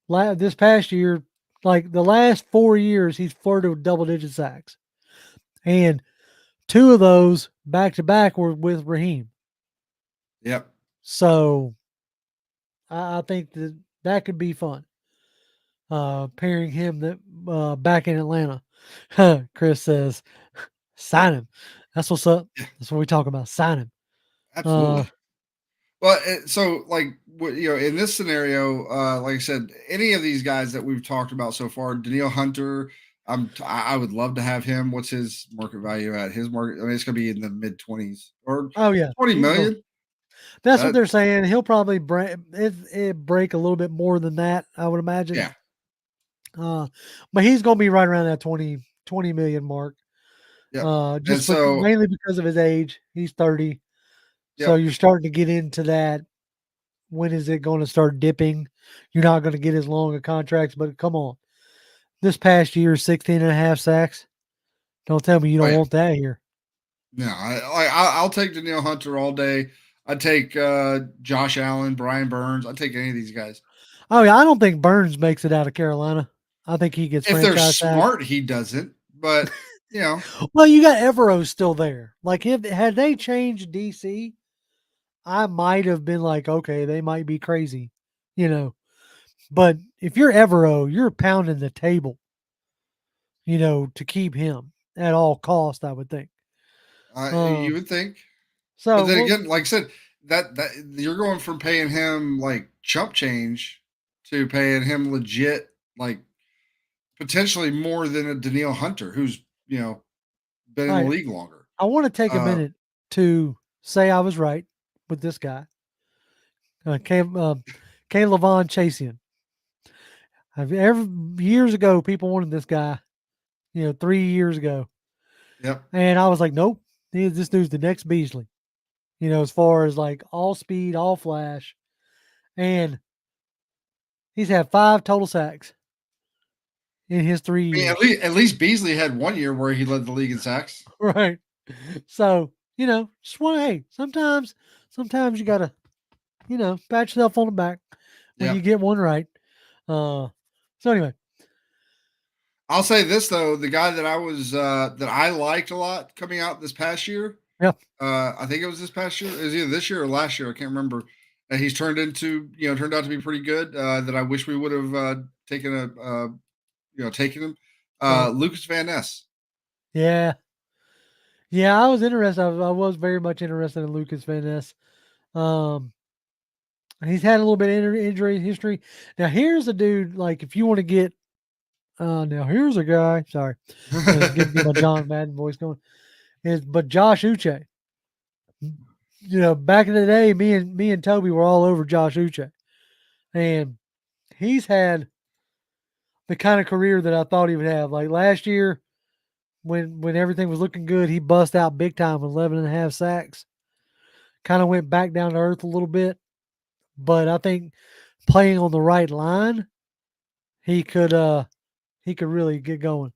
this past year, like the last 4 years, he's flirted with double digit sacks, and two of those back to back were with Raheem. Yep. So I think that could be fun. Pairing him back in Atlanta. Chris says, sign him. That's what's up. Yeah, That's what we talk about. Sign him. Uh, absolutely. Well, so like in this scenario, like I said, any of these guys that we've talked about so far, Daniil Hunter, I would love to have him. What's his market value at? His market, I mean, it's gonna be in the mid 20s or oh yeah, twenty he's going. million. That's what That they're saying. He'll probably break a little bit more than that, I would imagine. yeah, Uh, but he's going to be right around that 20 million mark. yep. And Just so mainly because of his age. He's 30. So yep, you're starting to get into that. When is it going to start dipping? You're not going to get as long of contracts, but come on. This past year, 16 and a half sacks. Don't tell me you oh don't yeah, want that here. no, I'll take Daniil Hunter all day. I take Josh Allen, Brian Burns. I take any of these guys. Oh, yeah. I don't think Burns makes it out of Carolina. I think he gets If they're franchise tag. smart, he doesn't. But you know, Well, you got Evero still there. Like, had they changed DC, I might have been like, okay, they might be crazy, you know. But if you're Evero, you're pounding the table, to keep him at all cost, I would think. You Um, would think, but so then well, again, like I said, that you're going from paying him like chump change to paying him legit, like potentially more than a Daniil Hunter, who's been all in the right, league longer. I want to take a Uh, minute to say I was right with this guy, K. Levon Chasian. Every years ago, people wanted this guy, 3 years ago, yep. and I was like, nope, this dude's the next Beasley. As far as like all speed, all flash, and he's had 5 total sacks in his three I mean, years. at least Beasley had 1 year where he led the league in sacks. Right. So, just want to, hey, sometimes you gotta, pat yourself on the back when Yeah. you get one right. So anyway, I'll say this though, the guy that I liked a lot coming out this past year, yeah. I think it was this past year. It was either this year or last year. I can't remember. He's turned out to be pretty good. That I wish we would have taken him. Right. Lucas Van Ness. Yeah. Yeah, I was interested. I was very much interested in Lucas Van Ness. Um, he's had a little bit of injury history. Now here's a dude. Like, if you want to get, now here's a guy. Sorry, get my John Madden voice going. But Josh Uche. Back in the day, me and Toby were all over Josh Uche, and he's had the kind of career that I thought he would have. Like last year, when everything was looking good, he bust out big time with 11 and a half sacks. Kind of went back down to earth a little bit, but I think playing on the right line, he could really get going.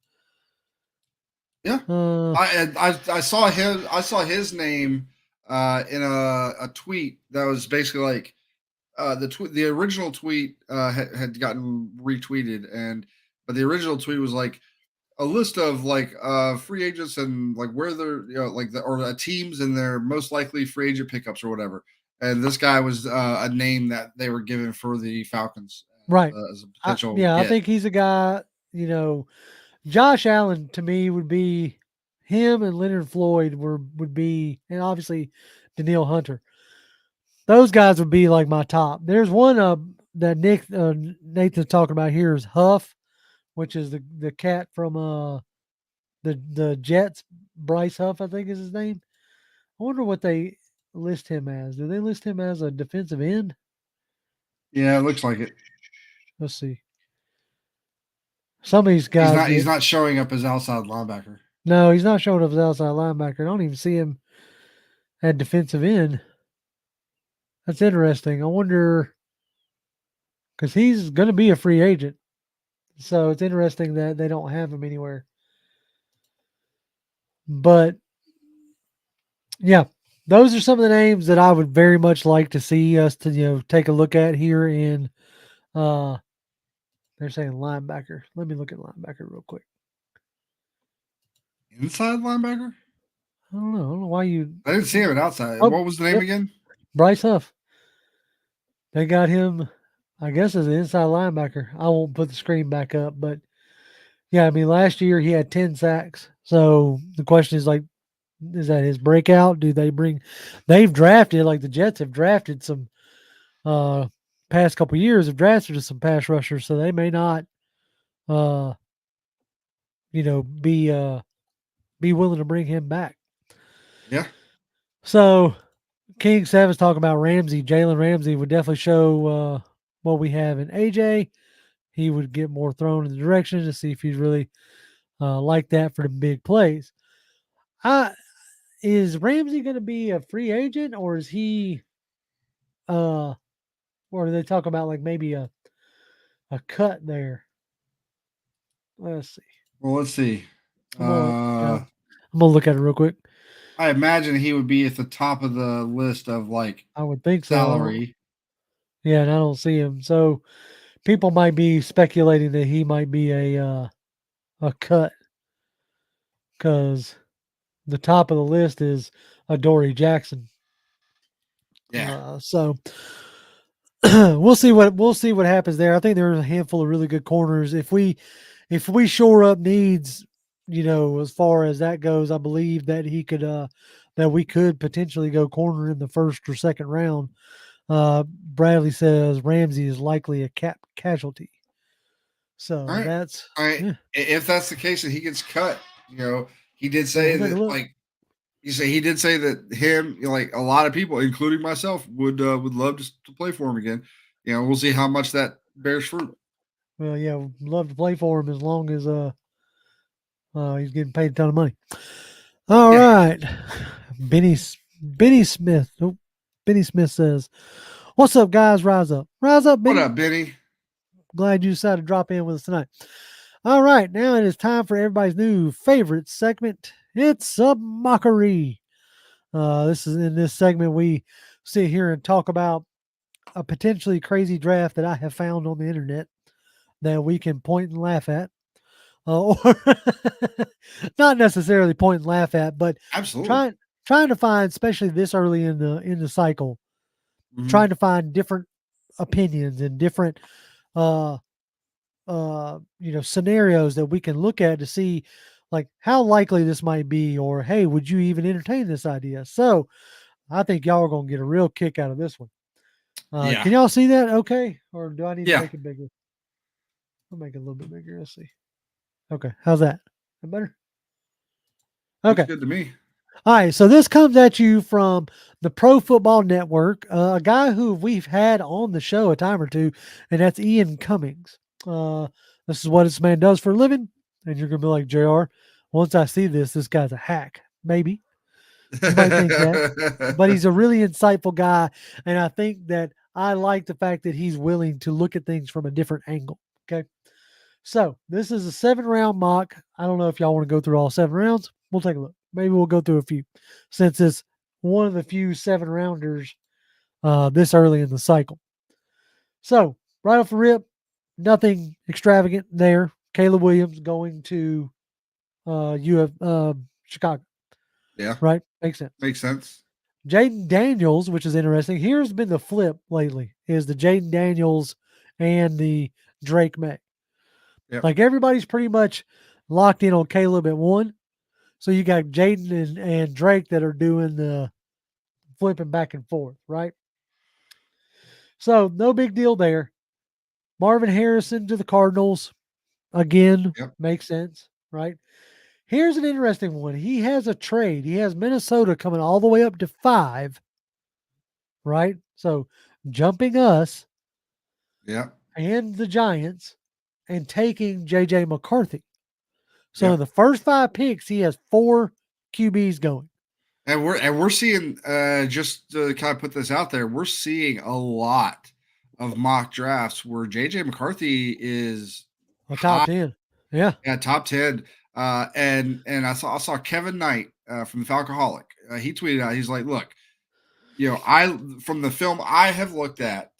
Yeah, Uh, I saw him. I saw his name in a tweet that was basically like the original tweet had gotten retweeted, but the original tweet was like a list of like free agents and like where they're like teams and their most likely free agent pickups or whatever. And this guy was a name that they were given for the Falcons right. as a potential Yeah, I get. think he's a guy. You know, Josh Allen to me would be him and Leonard Floyd would be, and obviously Daniil Hunter. Those guys would be like my top. There's one that Nathan's talking about here is Huff, which is the cat from the Jets. Bryce Huff, I think is his name. I wonder what they list him as. Do they list him as a defensive end? Yeah, it looks like it. Let's see. Some of these guys He's get not showing up as outside linebacker. no. He's not showing up as outside linebacker. I don't even see him at defensive end. That's interesting. I wonder because he's going to be a free agent. So it's interesting that they don't have him anywhere. But yeah, those are some of the names that I would very much like to see us to take a look at here in. Uh, they're saying linebacker. Let me look at linebacker real quick. Inside linebacker? I don't know. I don't know why you. I didn't see him at outside. Oh, What was the name yep, again? Bryce Huff. They got him, I guess, as an inside linebacker. I won't put the screen back up, but yeah, I mean, last year he had 10 sacks. So the question is like, is that his breakout? Do they bring? They've drafted like the Jets have drafted some uh past couple years have drafted some pass rushers, so they may not uh you know be willing to bring him back. Yeah. So King Seven's talking about Ramsey. Jalen Ramsey would definitely show what we have in AJ. He would get more thrown in the direction to see if he's really like that for the big plays. Is Ramsey going to be a free agent, or is he uh or do they talk about like maybe a cut there? Let's see. Well, let's see. I'm gonna yeah, Uh, I'm gonna look at it real quick. I imagine he would be at the top of the list of like I would think so. I don't. salary. Yeah, and I don't see him. So people might be speculating that he might be a cut because the top of the list is Adoree Jackson. Yeah. So we'll see what happens there. I think there's a handful of really good corners. If we shore up needs, as far as that goes, I believe that he could that we could potentially go corner in the first or second round. Bradley says Ramsey is likely a casualty. All So right. that's All right. yeah. If that's the case, and he gets cut, he did Yeah, say we'll take a that, look. like he did say that him, like a lot of people, including myself, would love to play for him again. We'll see how much that bears fruit. Well, yeah, would love to play for him as long as he's getting paid a ton of money. All Yeah. right, Benny Benny Smith. Nope. Benny Smith says, "What's up, guys? Rise up, What Benny. up, Benny? Glad you decided to drop in with us tonight." All right, now it is time for everybody's new favorite segment. It's a mockery. This is in this segment we sit here and talk about a potentially crazy draft that I have found on the internet that we can point and laugh at, or not necessarily point and laugh at, but Absolutely. trying trying to find, especially this early in the cycle, Hmm. trying to find different opinions and different uh scenarios that we can look at to see like how likely this might be, or hey, would you even entertain this idea? So I think y'all are gonna get a real kick out of this one. Yeah. Can y'all see that okay, or do I need to Yeah. make it bigger? I'll make it a little bit bigger. Let's see. Okay, how's that? That better? Looks Okay. good to me. All right. So this comes at you from the Pro Football Network, a guy who we've had on the show a time or two, and that's Ian Cummings. Uh, this is what this man does for a living. And you're going to be like, JR, once I see this, this guy's a hack. Maybe. You might think that. But he's a really insightful guy. And I think that I like the fact that he's willing to look at things from a different angle. Okay. So this is a 7 round mock. I don't know if y'all want to go through all 7 rounds. We'll take a look. Maybe we'll go through a few since it's one of the few 7 rounders this early in the cycle. So right off the rip, nothing extravagant there. Caleb Williams going to Chicago, Yeah. right? Makes sense. Makes sense. Jaden Daniels, which is interesting. Here's been the flip lately: is the Jaden Daniels and the Drake May. Yep. Like everybody's pretty much locked in on Caleb at one. So you got Jaden and Drake that are doing the flipping back and forth, right? So no big deal there. Marvin Harrison to the Cardinals. Again, Yep. makes sense, right? Here's an interesting one. He has a trade. He has Minnesota coming all the way up to 5, right? So jumping us Yep. and the Giants and taking JJ McCarthy. So in Yep. the first 5 picks, he has 4 QBs going. And we're seeing, just to kind of put this out there, we're seeing a lot of mock drafts where JJ McCarthy is A top high 10. Yeah. at top 10. And I saw Kevin Knight, from the Falcoholic. He tweeted out, he's like, look, I from the film I have looked at,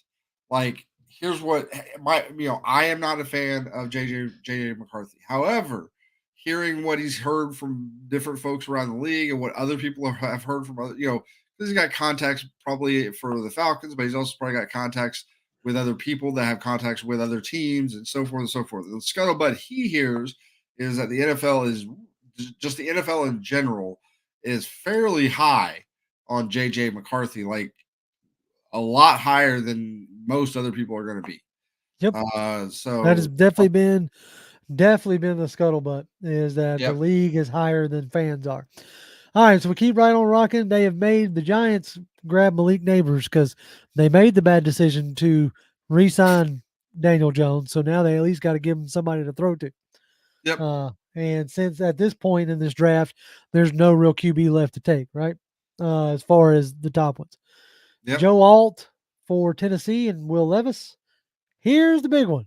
like, here's what I am not a fan of JJ McCarthy. However, hearing what he's heard from different folks around the league and what other people have heard from other, he's got contacts probably for the Falcons, but he's also probably got contacts with other people that have contacts with other teams and so forth and so forth. The scuttlebutt he hears is that the NFL is just the NFL in general is fairly high on JJ McCarthy, like a lot higher than most other people are going to be. Yep. That has So definitely been the scuttlebutt, is that the yep, league is higher than fans are. All right, so we keep right on rocking. They have made the Giants grab Malik Neighbors because they made the bad decision to re-sign Daniel Jones. So now they at least got to give him somebody to throw to. yep, And since at this point in this draft, there's no real QB left to take, right? As far as the top ones. yep. Joe Alt for Tennessee and Will Levis. Here's the big one.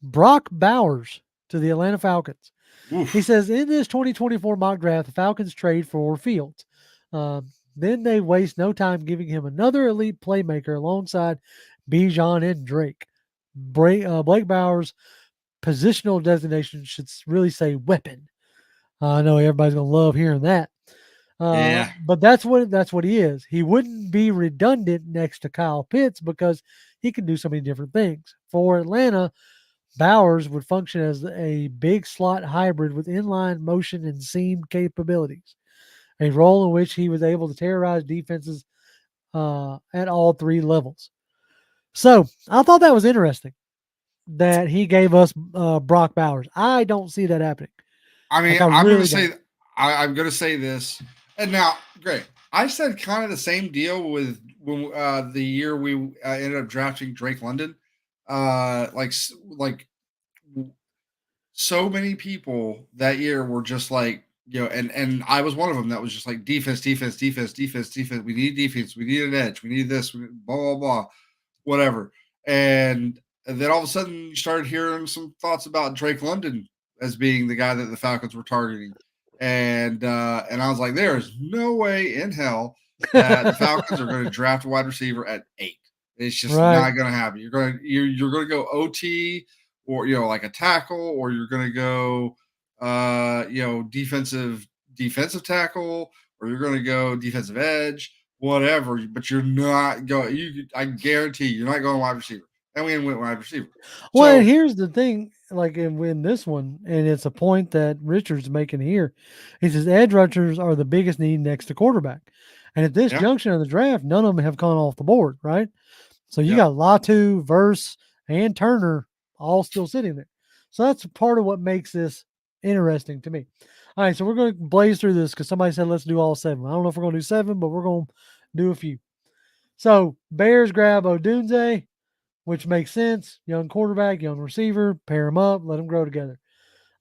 Brock Bowers to the Atlanta Falcons. He Oof. says in this 2024 mock draft, the Falcons trade for Fields. Then they waste no time giving him another elite playmaker alongside Bijan and Drake. Blake Bowers' positional designation should really say weapon. I know everybody's going to love hearing that. Yeah. But that's what he is. He wouldn't be redundant next to Kyle Pitts because he can do so many different things. For Atlanta, Bowers would function as a big slot hybrid with inline motion and seam capabilities, a role in which he was able to terrorize defenses at all three levels. So I thought that was interesting that he gave us Brock Bowers. I don't see that happening. I mean, Like I I'm gonna really say don't. I'm gonna say this, and now, great. I said kind of the same deal with when the year we ended up drafting Drake London. Like so many people that year were just like, and I was one of them that was just like defense, defense, defense, defense, defense. We need defense. We need an edge. We need this. Blah blah blah, whatever. And then all of a sudden, you started hearing some thoughts about Drake London as being the guy that the Falcons were targeting, and I was like, there is no way in hell that the Falcons are going to draft a wide receiver at 8. It's just Right. not going to happen. You're going to go OT, or like a tackle, or you're going to go defensive tackle, or you're going to go defensive edge, whatever. But you're not going. I guarantee you're not going wide receiver. And we went wide receiver. Well, and So here's the thing, like in this one, and it's a point that Richard's making here. He says edge rushers are the biggest need next to quarterback. And at this yeah, junction of the draft, none of them have gone off the board, right? So you yep. got Latu, Verse, and Turner all still sitting there. So that's part of what makes this interesting to me. All right, so we're going to blaze through this because somebody said let's do all 7. I don't know if we're going to do 7, but we're going to do a few. So Bears grab Odunze, which makes sense. Young quarterback, young receiver, pair them up, let them grow together.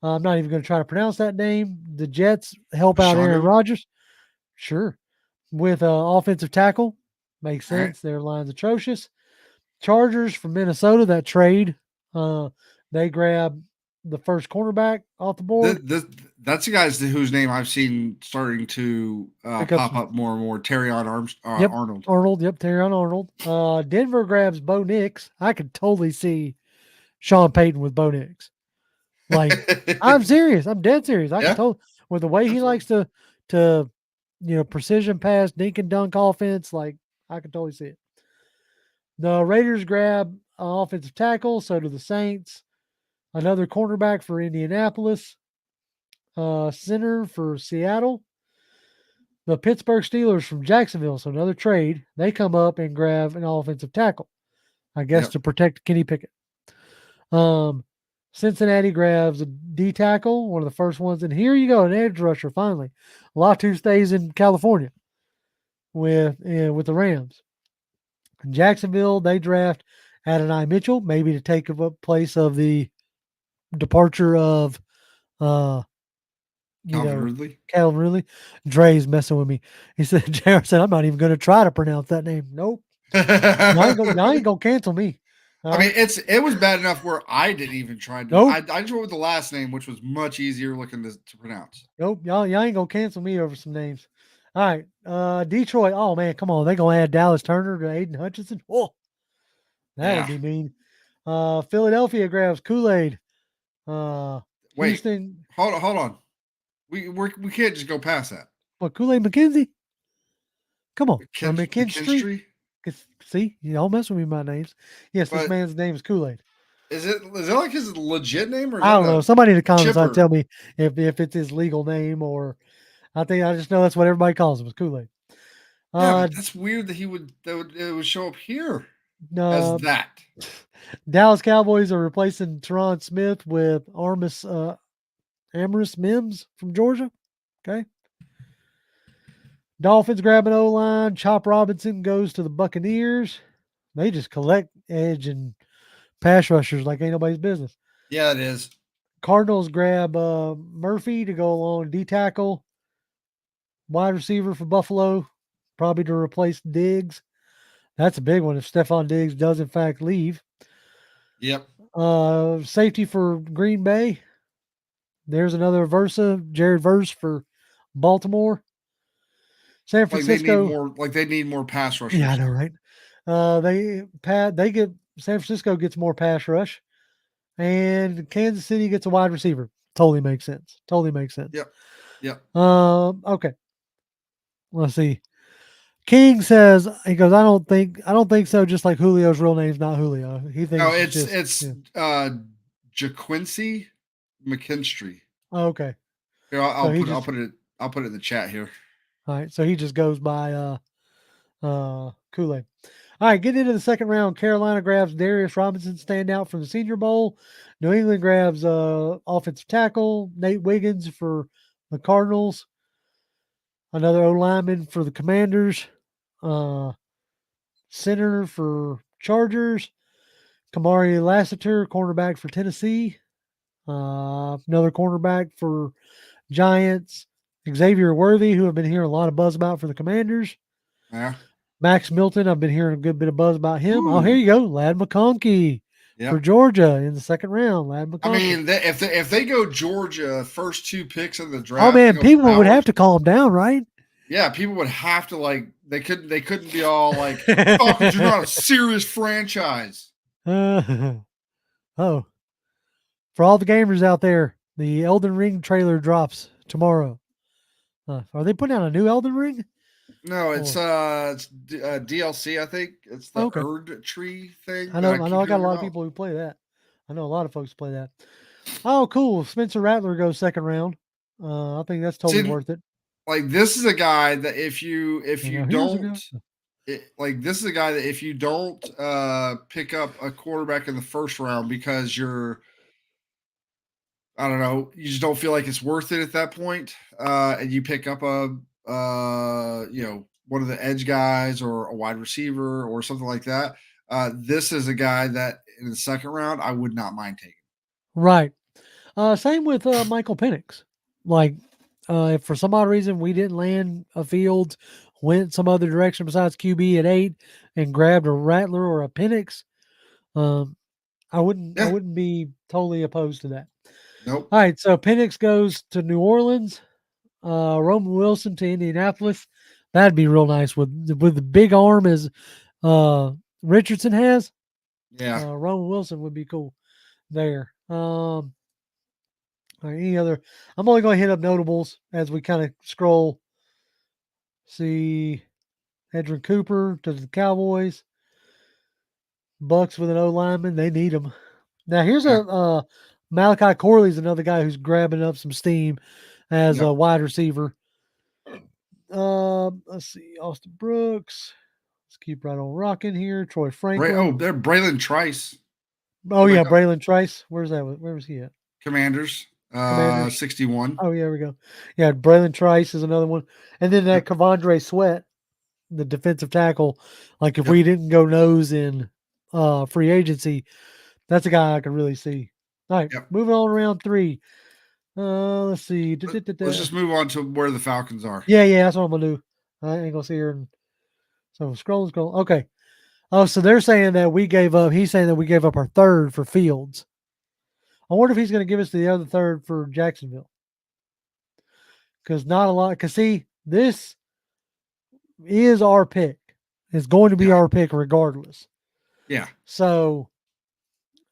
I'm not even going to try to pronounce that name. The Jets help out Aaron Shagu. Rodgers. Sure. With offensive tackle, makes All right. sense. Their line's atrocious. Chargers from Minnesota, that trade, they grab the first cornerback off the board, That's the guys whose name I've seen starting to pick up pop some. up more and more. Yep, Arnold. Arnold. Yep, Terry Arnold. Denver grabs Bo Nix. I could totally see Sean Payton with Bo Nix. Like, I'm serious. I'm dead serious. I can Yeah, totally with the way he absolutely. likes to precision pass, dink and dunk offense. Like, I can totally see it. The Raiders grab offensive tackle. So do the Saints. Another cornerback for Indianapolis. Center for Seattle. The Pittsburgh Steelers from Jacksonville. So another trade. They come up and grab an offensive tackle. I guess Yep. to protect Kenny Pickett. Um, Cincinnati grabs a D tackle, one of the first ones. And here you go, an edge rusher finally. Latu stays in California with the Rams. In Jacksonville, they draft Adonai Mitchell, maybe to take up place of the departure of uh Calvin Ridley. Calvin Ridley. Dre's messing with me. He said, JR said, I'm not even gonna try to pronounce that name. Nope. Y'all ain't gonna cancel me. All I mean, right. it was bad enough where I didn't even try to. Nope. I just went with the last name, which was much easier looking to pronounce. Nope. Y'all ain't gonna cancel me over some names. All right. Detroit. Oh man, come on. They gonna add Dallas Turner to Aiden Hutchinson. Oh, that would Yeah. be mean. Philadelphia grabs Kool-Aid. Wait. Houston. Hold on. We can't just go past that. What, Kool-Aid McKenzie? Come on. Or McKinstry. McKinstry. See, y'all mess with me by names. Yes, this But man's name is Kool-Aid. is it like his legit name, or is I that don't know. a Somebody in the comments ought to chipper? tell me if it's his legal name or I just know that's what everybody calls him is Kool-Aid. Yeah, Uh, but that's weird that it would show up here as uh, that. Dallas Cowboys are replacing Teron Smith with Amaris Mims from Georgia. Okay. Dolphins grab an O-line. Chop Robinson goes to the Buccaneers. They just collect edge and pass rushers like ain't nobody's business. Yeah, it is. Cardinals grab Murphy to go along D tackle. Wide receiver for Buffalo, probably to replace Diggs. That's a big one if Stephon Diggs does in fact leave. Yep. Safety for Green Bay. There's another Jared Verse for Baltimore. San Francisco. They need more pass Yeah, I rushers. know, right? They get San Francisco gets more pass rush, and Kansas City gets a wide receiver. Totally makes sense. Totally makes sense. Yep. Yep. Okay. let's see. King says he goes. I don't think so. Just like Julio's real name's not Julio. He No, thinks it's just it's yeah. JaQuincy McKinstry. Oh, okay. Here, So he I'll just put it in the chat here. all right. So he just goes by Kool Aid. All right, getting into the second round, Carolina grabs Darius Robinson, standout from the Senior Bowl. New England grabs offensive tackle Nate Wiggins for the Cardinals. Another O lineman for the Commanders. Uh, Center for Chargers. Kamari Lassiter, cornerback for Tennessee. Another cornerback for Giants. Xavier Worthy, who I've been hearing a lot of buzz about for the Commanders. Yeah. Max Milton, I've been hearing a good bit of buzz about him. Oh, here Ooh. you go. Lad McConkey for Yep. Georgia in the second round. Lad I McConkey. mean, if they go Georgia first two picks of the Oh, draft, they man, go people would have Bowers. to calm down, right? Yeah, people would have to like they couldn't be all like Falcons are not a serious franchise. Oh, for all the gamers out there, the Elden Ring trailer drops tomorrow. Are they putting out a new Elden Ring? No, Or it's DLC. I think it's the okay, Erd Tree thing I that know, I I know, keep I got a hearing lot of about. people who play that. I know a lot of folks play that. Oh, cool. Spencer Rattler goes second round. I think that's totally See, worth it. like this is a guy that if And you now here's a go. don't like this is a guy that if you don't pick up a quarterback in the first round because you're I don't know, you just don't feel like it's worth it at that point, and you pick up a one of the edge guys or a wide receiver or something like that. This is a guy that in the second round I would not mind taking. Right. Same with Michael Penix. Like, if for some odd reason we didn't land a Fields, went some other direction besides QB at 8, and grabbed a Rattler or a Penix, um, I Yeah, wouldn't be totally opposed to that. nope, All right, so Penix goes to New Orleans. Roman Wilson to Indianapolis. That'd be real nice with the big arm as Richardson has. yeah, Roman Wilson would be cool there. All right, any other? I'm only going to hit up notables as we kind of scroll. See Edrin Cooper to the Cowboys. Bucks with an O lineman. They need him. Now here's yeah, a Malachi Corley's another guy who's grabbing up some steam as yep. a wide receiver. Let's see, Austin Brooks. Let's keep right on rocking here. Troy Franklin. They're Braylon Trice. Oh Oh my yeah, God, Braylon Trice. Where's that? Where was he at? Commanders, Commanders. 61. Oh yeah, there we go. Yeah, Braylon Trice is another one, and then that Yep, Kavondre Sweat, the defensive tackle. Like if yep, we didn't go nose in free agency, that's a guy I could really see. All right, yep. moving on around 3. Let's see. Let's just move on to where the Falcons are. Yeah, yeah, that's what I'm gonna do. I ain't gonna see her. So scroll. Okay. Oh, so they're saying that we gave up. He's saying that we gave up our third for Fields. I wonder if he's going to give us the other third for Jacksonville. Because not a lot. Because see, this is our pick. It's going to be Yeah, our pick regardless. yeah, So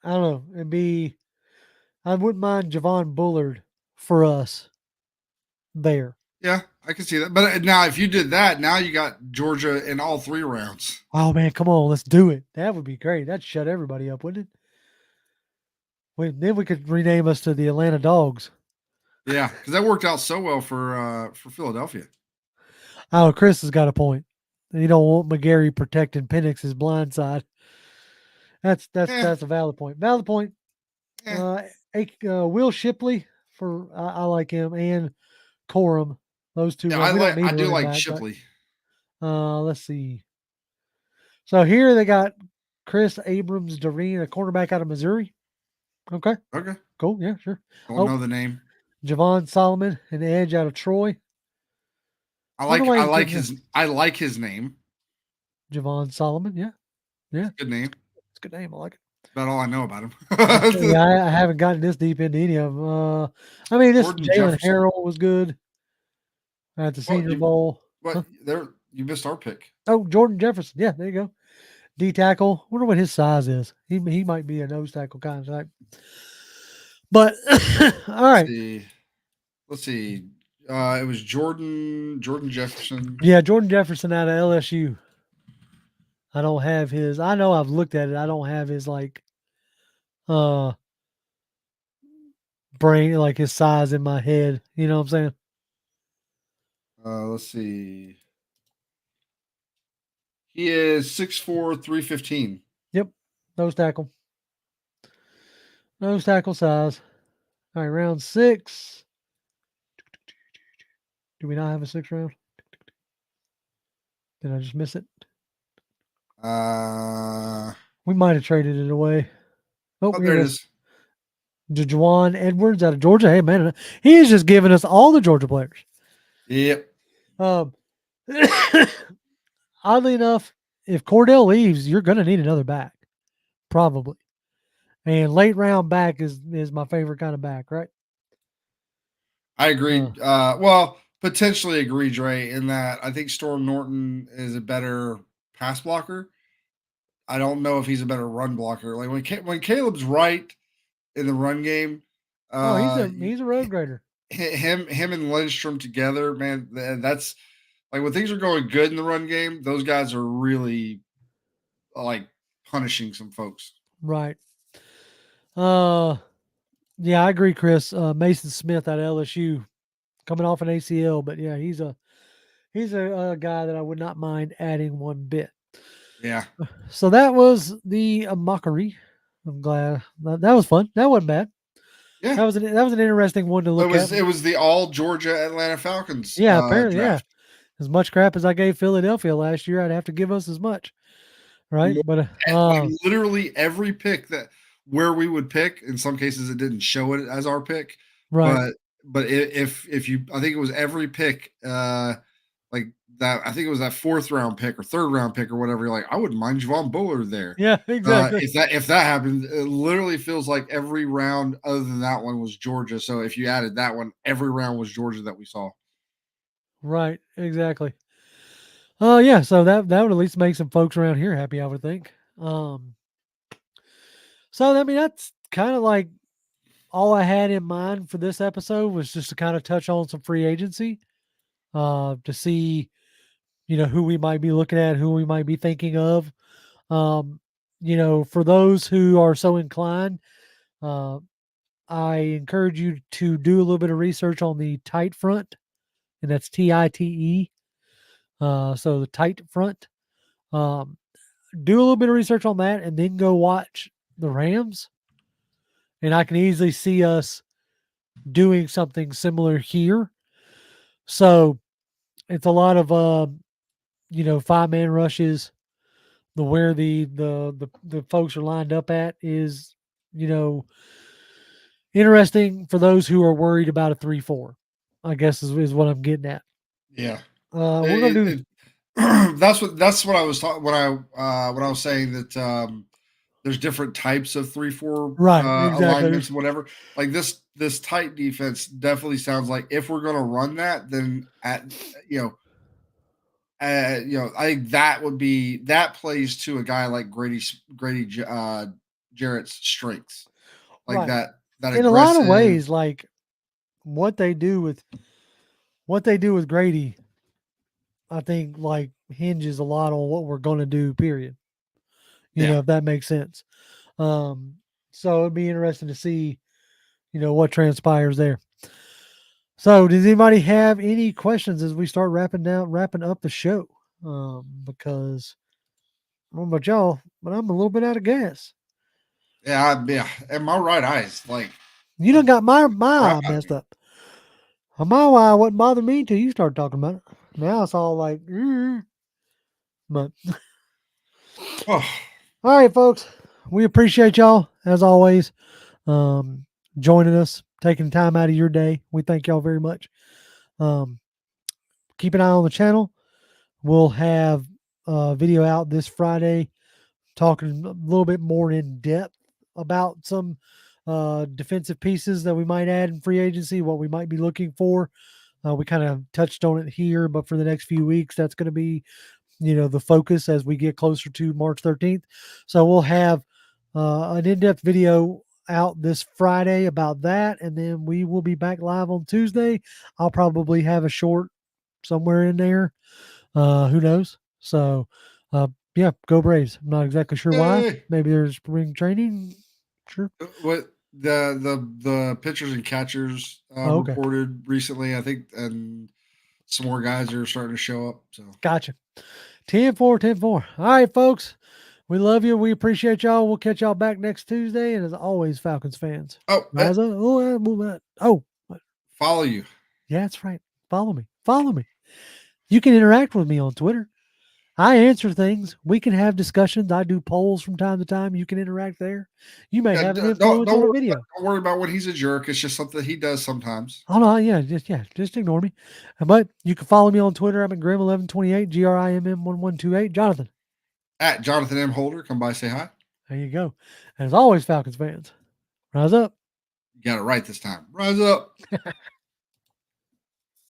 I don't know. It'd be. I wouldn't mind Javon Bullard for us there. yeah. I can see that. But now, if you did that, now you got Georgia in all three rounds. Oh man, come on, let's do it. That would be great. That'd shut everybody up, wouldn't it? Then we could rename us to the Atlanta Dogs. Yeah, because that worked out so well for Philadelphia. Oh, Chris has got a point. You don't want McGarry protecting Penix's blind side. Yeah, That's a valid point. Valid point. yeah, Will Shipley I like him, and Corum. Those two. yeah. We don't I need a do running like back, but Shipley. let's see. So here they got Chris Abrams Doreen, a cornerback out of Missouri. Okay, Okay, cool. Yeah, sure. don't Oh, know the name. Javon Solomon, an edge out of Troy. Wonder why he's getting I like his name. Javon Solomon. Yeah, yeah, It's a good name. it's a good name. I like it. About all I know about Yeah, him. I haven't gotten this deep into any of them. I mean, this Jordan Jalen Jefferson. Harrell was good at the What Senior you Bowl. what Huh? there? You missed our pick. Oh, Jordan Jefferson. Yeah, there you go. D tackle. Wonder what his size is. He might be a nose tackle kind of type. But all Let's right. see. Let's see. It was Jordan Jefferson. Yeah, Jordan Jefferson out of LSU. I don't have his. I know I've looked at it. I don't have his like uh brain, like his size in my head. You know what I'm saying? Let's see. He is 6'4", 315. Yep. Nose tackle. Nose tackle size. All right, round 6. Do we not have a 6th round? Did I just miss it? Uh, We might have traded it away. Oh, oh, here there it it is. is. DeJuan Edwards out of Georgia. Hey, man, he is just giving us all the Georgia players. Yep. Um, oddly enough, if Cordell leaves, you're going to need another back, probably. And late round back is my favorite kind of back, right? I agree. Well, potentially agree, Dre, in that I think Storm Norton is a better pass blocker. I don't know if he's a better run blocker. Like when Caleb's right in the run game, Oh, uh, he's a road grader. him and Lindstrom together, man, that's like when things are going good in the run game. Those guys are really like punishing some folks. Right. Yeah, I agree, Chris. Mason Smith out of LSU, coming off an ACL, but yeah, he's a guy that I would not mind adding one bit. Yeah, So that was the mockery. I'm glad that was fun. That wasn't bad. yeah. That was an interesting one to It look at. was it was the all Georgia Atlanta Falcons Yeah, apparently, yeah. draft. As much crap as I gave Philadelphia last year, I'd have to give us as much, right? More, But like literally every pick that where we would pick. In some cases, it didn't show it as our pick, right, but if you, I think it was every pick, like that. I think it was that fourth round pick or third round pick or whatever. You're like, I wouldn't mind Javon Bullard there. yeah, exactly, If that happened, it literally feels like every round other than that one was Georgia. So if you added that one, every round was Georgia that we saw. right, exactly. Yeah. So that would at least make some folks around here happy, I would think. So I mean, that's kind of like all I had in mind for this episode was just to kind of touch on some free agency, to see who we might be looking at, who we might be thinking of. Um, for those who are so inclined, uh, I encourage you to do a little bit of research on the tight front, and that's TITE. So the tight front. Um, do a little bit of research on that, and then go watch the Rams. And I can easily see us doing something similar here. So it's a lot of 5-man rushes. Where the folks are lined up at is you know interesting for those who are worried about a 3-4. I guess is what I'm getting at. Yeah. We're gonna do That's what I was talking when I was saying that there's different types of 3-4 right, exactly. alignments and whatever. Like this tight defense definitely sounds like if we're going to run that, then you know I think that plays to a guy like Grady Jarrett's strengths, like Right. that In a lot of aggressive. ways, like what they do with Grady, I think like hinges a lot on what we're gonna do. Period. Yeah. If that makes sense. Um, so it'd be interesting to see, what transpires there. So, does anybody have any questions as we start wrapping up the show? Because I don't know about y'all, but I'm a little bit out of gas. Yeah, and my right eye is like You done got my crap eye out of messed me. up. My eye wasn't bothering me until you started talking about it. Now it's all like, but Oh, all right, folks. We appreciate y'all as always, joining us, taking time out of your day. We thank y'all very much. Um, keep an eye on the channel. We'll have a video out this Friday talking a little bit more in depth about some defensive pieces that we might add in free agency, what we might be looking for. We kind of touched on it here, but for the next few weeks, that's going to be, the focus as we get closer to March 13th. So we'll have an in-depth video out this Friday about that, and then we will be back live on Tuesday. I'll probably have a short somewhere in there. Who knows? So, yeah, go Braves. I'm not exactly sure why. Yay. Maybe there's spring training. Sure. What the pitchers and catchers Oh, okay. reported recently, I think, and some more guys are starting to show up. So Gotcha. 10-4, 10-4. All right, folks. We love you. We appreciate y'all. We'll catch y'all back next Tuesday. And as always, Falcons fans, rise up. Oh, move that. Oh, follow you. Yeah, that's right. Follow me. Follow me. You can interact with me on Twitter. I answer things. We can have discussions. I do polls from time to time. You can interact there. You may have an influence on a video. Don't worry about when he's a jerk. It's just something he does sometimes. Oh no, just ignore me. But you can follow me on Twitter. I'm at Grimm1128, GRIMM1128. Jonathan. At Jonathan M. Holder. Come by, say hi. There you go. And as always, Falcons fans, rise up. You got it right this time. Rise up.